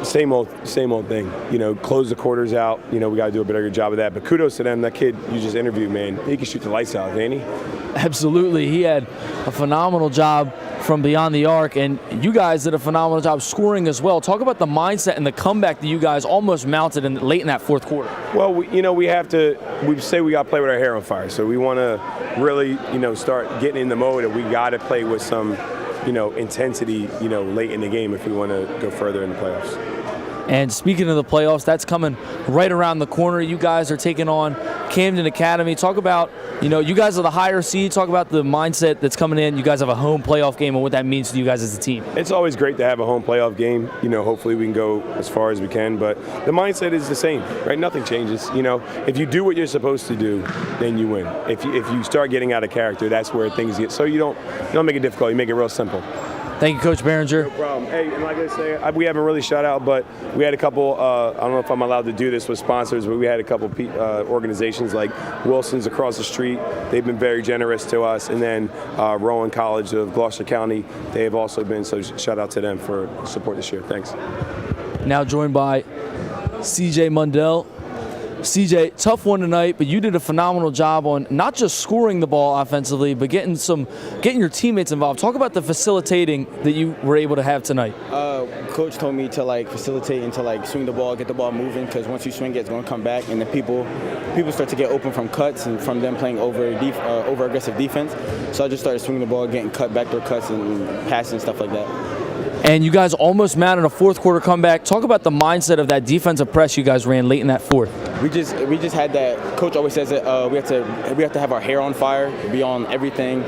same old thing. You know, close the quarters out. You know, we got to do a better job of that. But kudos to them. That kid you just interviewed, man, he can shoot the lights out, ain't he? Absolutely. He had a phenomenal job from beyond the arc, and you guys did a phenomenal job scoring as well. Talk about the mindset and the comeback that you guys almost mounted late in that fourth quarter. Well, we say we got to play with our hair on fire. So we want to really, start getting in the mode that we got to play with some, intensity, late in the game if we want to go further in the playoffs. And speaking of the playoffs, that's coming right around the corner. You guys are taking on Camden Academy. Talk about, you guys are the higher seed. Talk about the mindset that's coming in. You guys have a home playoff game and what that means to you guys as a team. It's always great to have a home playoff game. Hopefully we can go as far as we can. But the mindset is the same, right? Nothing changes. If you do what you're supposed to do, then you win. If you start getting out of character, that's where things get. So you don't make it difficult. You make it real simple. Thank you, Coach Behringer. No problem. Hey, and like I say, we haven't really shout out, but we had a couple, I don't know if I'm allowed to do this with sponsors, but we had a couple organizations like Wilson's across the street. They've been very generous to us. And then Rowan College of Gloucester County, they have also been, so shout out to them for support this year. Thanks. Now joined by CJ Mundell. CJ, tough one tonight, but you did a phenomenal job on not just scoring the ball offensively, but getting your teammates involved. Talk about the facilitating that you were able to have tonight. Coach told me to facilitate and to swing the ball, get the ball moving, because once you swing it, it's going to come back, and the people start to get open from cuts and from them playing over aggressive defense. So I just started swinging the ball, getting backdoor cuts and passing and stuff like that. And you guys almost mounted a fourth quarter comeback. Talk about the mindset of that defensive press you guys ran late in that fourth. We just had that. Coach always says that we have to have our hair on fire, be on everything,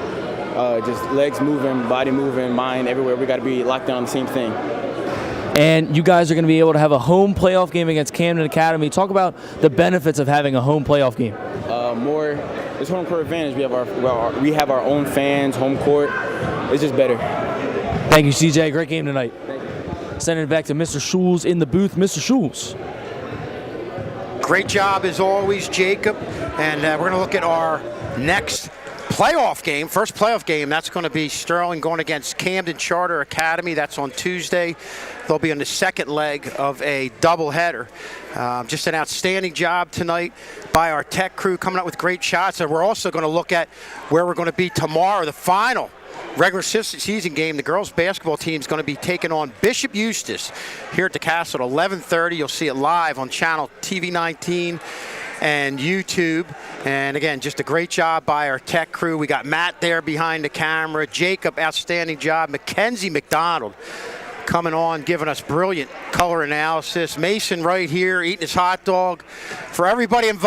just legs moving, body moving, mind everywhere. We got to be locked down on the same thing. And you guys are going to be able to have a home playoff game against Camden Academy. Talk about the benefits of having a home playoff game. It's home court advantage. We have our own fans, home court. It's just better. Thank you, CJ. Great game tonight. Thank you. Sending it back to Mr. Schulz in the booth. Mr. Schulz. Great job as always, Jacob. And we're going to look at our next playoff game, first playoff game. That's going to be Sterling going against Camden Charter Academy. That's on Tuesday. They'll be on the second leg of a doubleheader. Just an outstanding job tonight by our tech crew, coming up with great shots. And we're also going to look at where we're going to be tomorrow, the final regular season game. The girls basketball team is going to be taking on Bishop Eustis here at the Castle at 11:30. You'll see it live on channel TV 19 and YouTube. And again, just a great job by our tech crew. We got Matt there behind the camera, Jacob, outstanding job, Mackenzie McDonald coming on, giving us brilliant color analysis, Mason right here eating his hot dog. For everybody involved.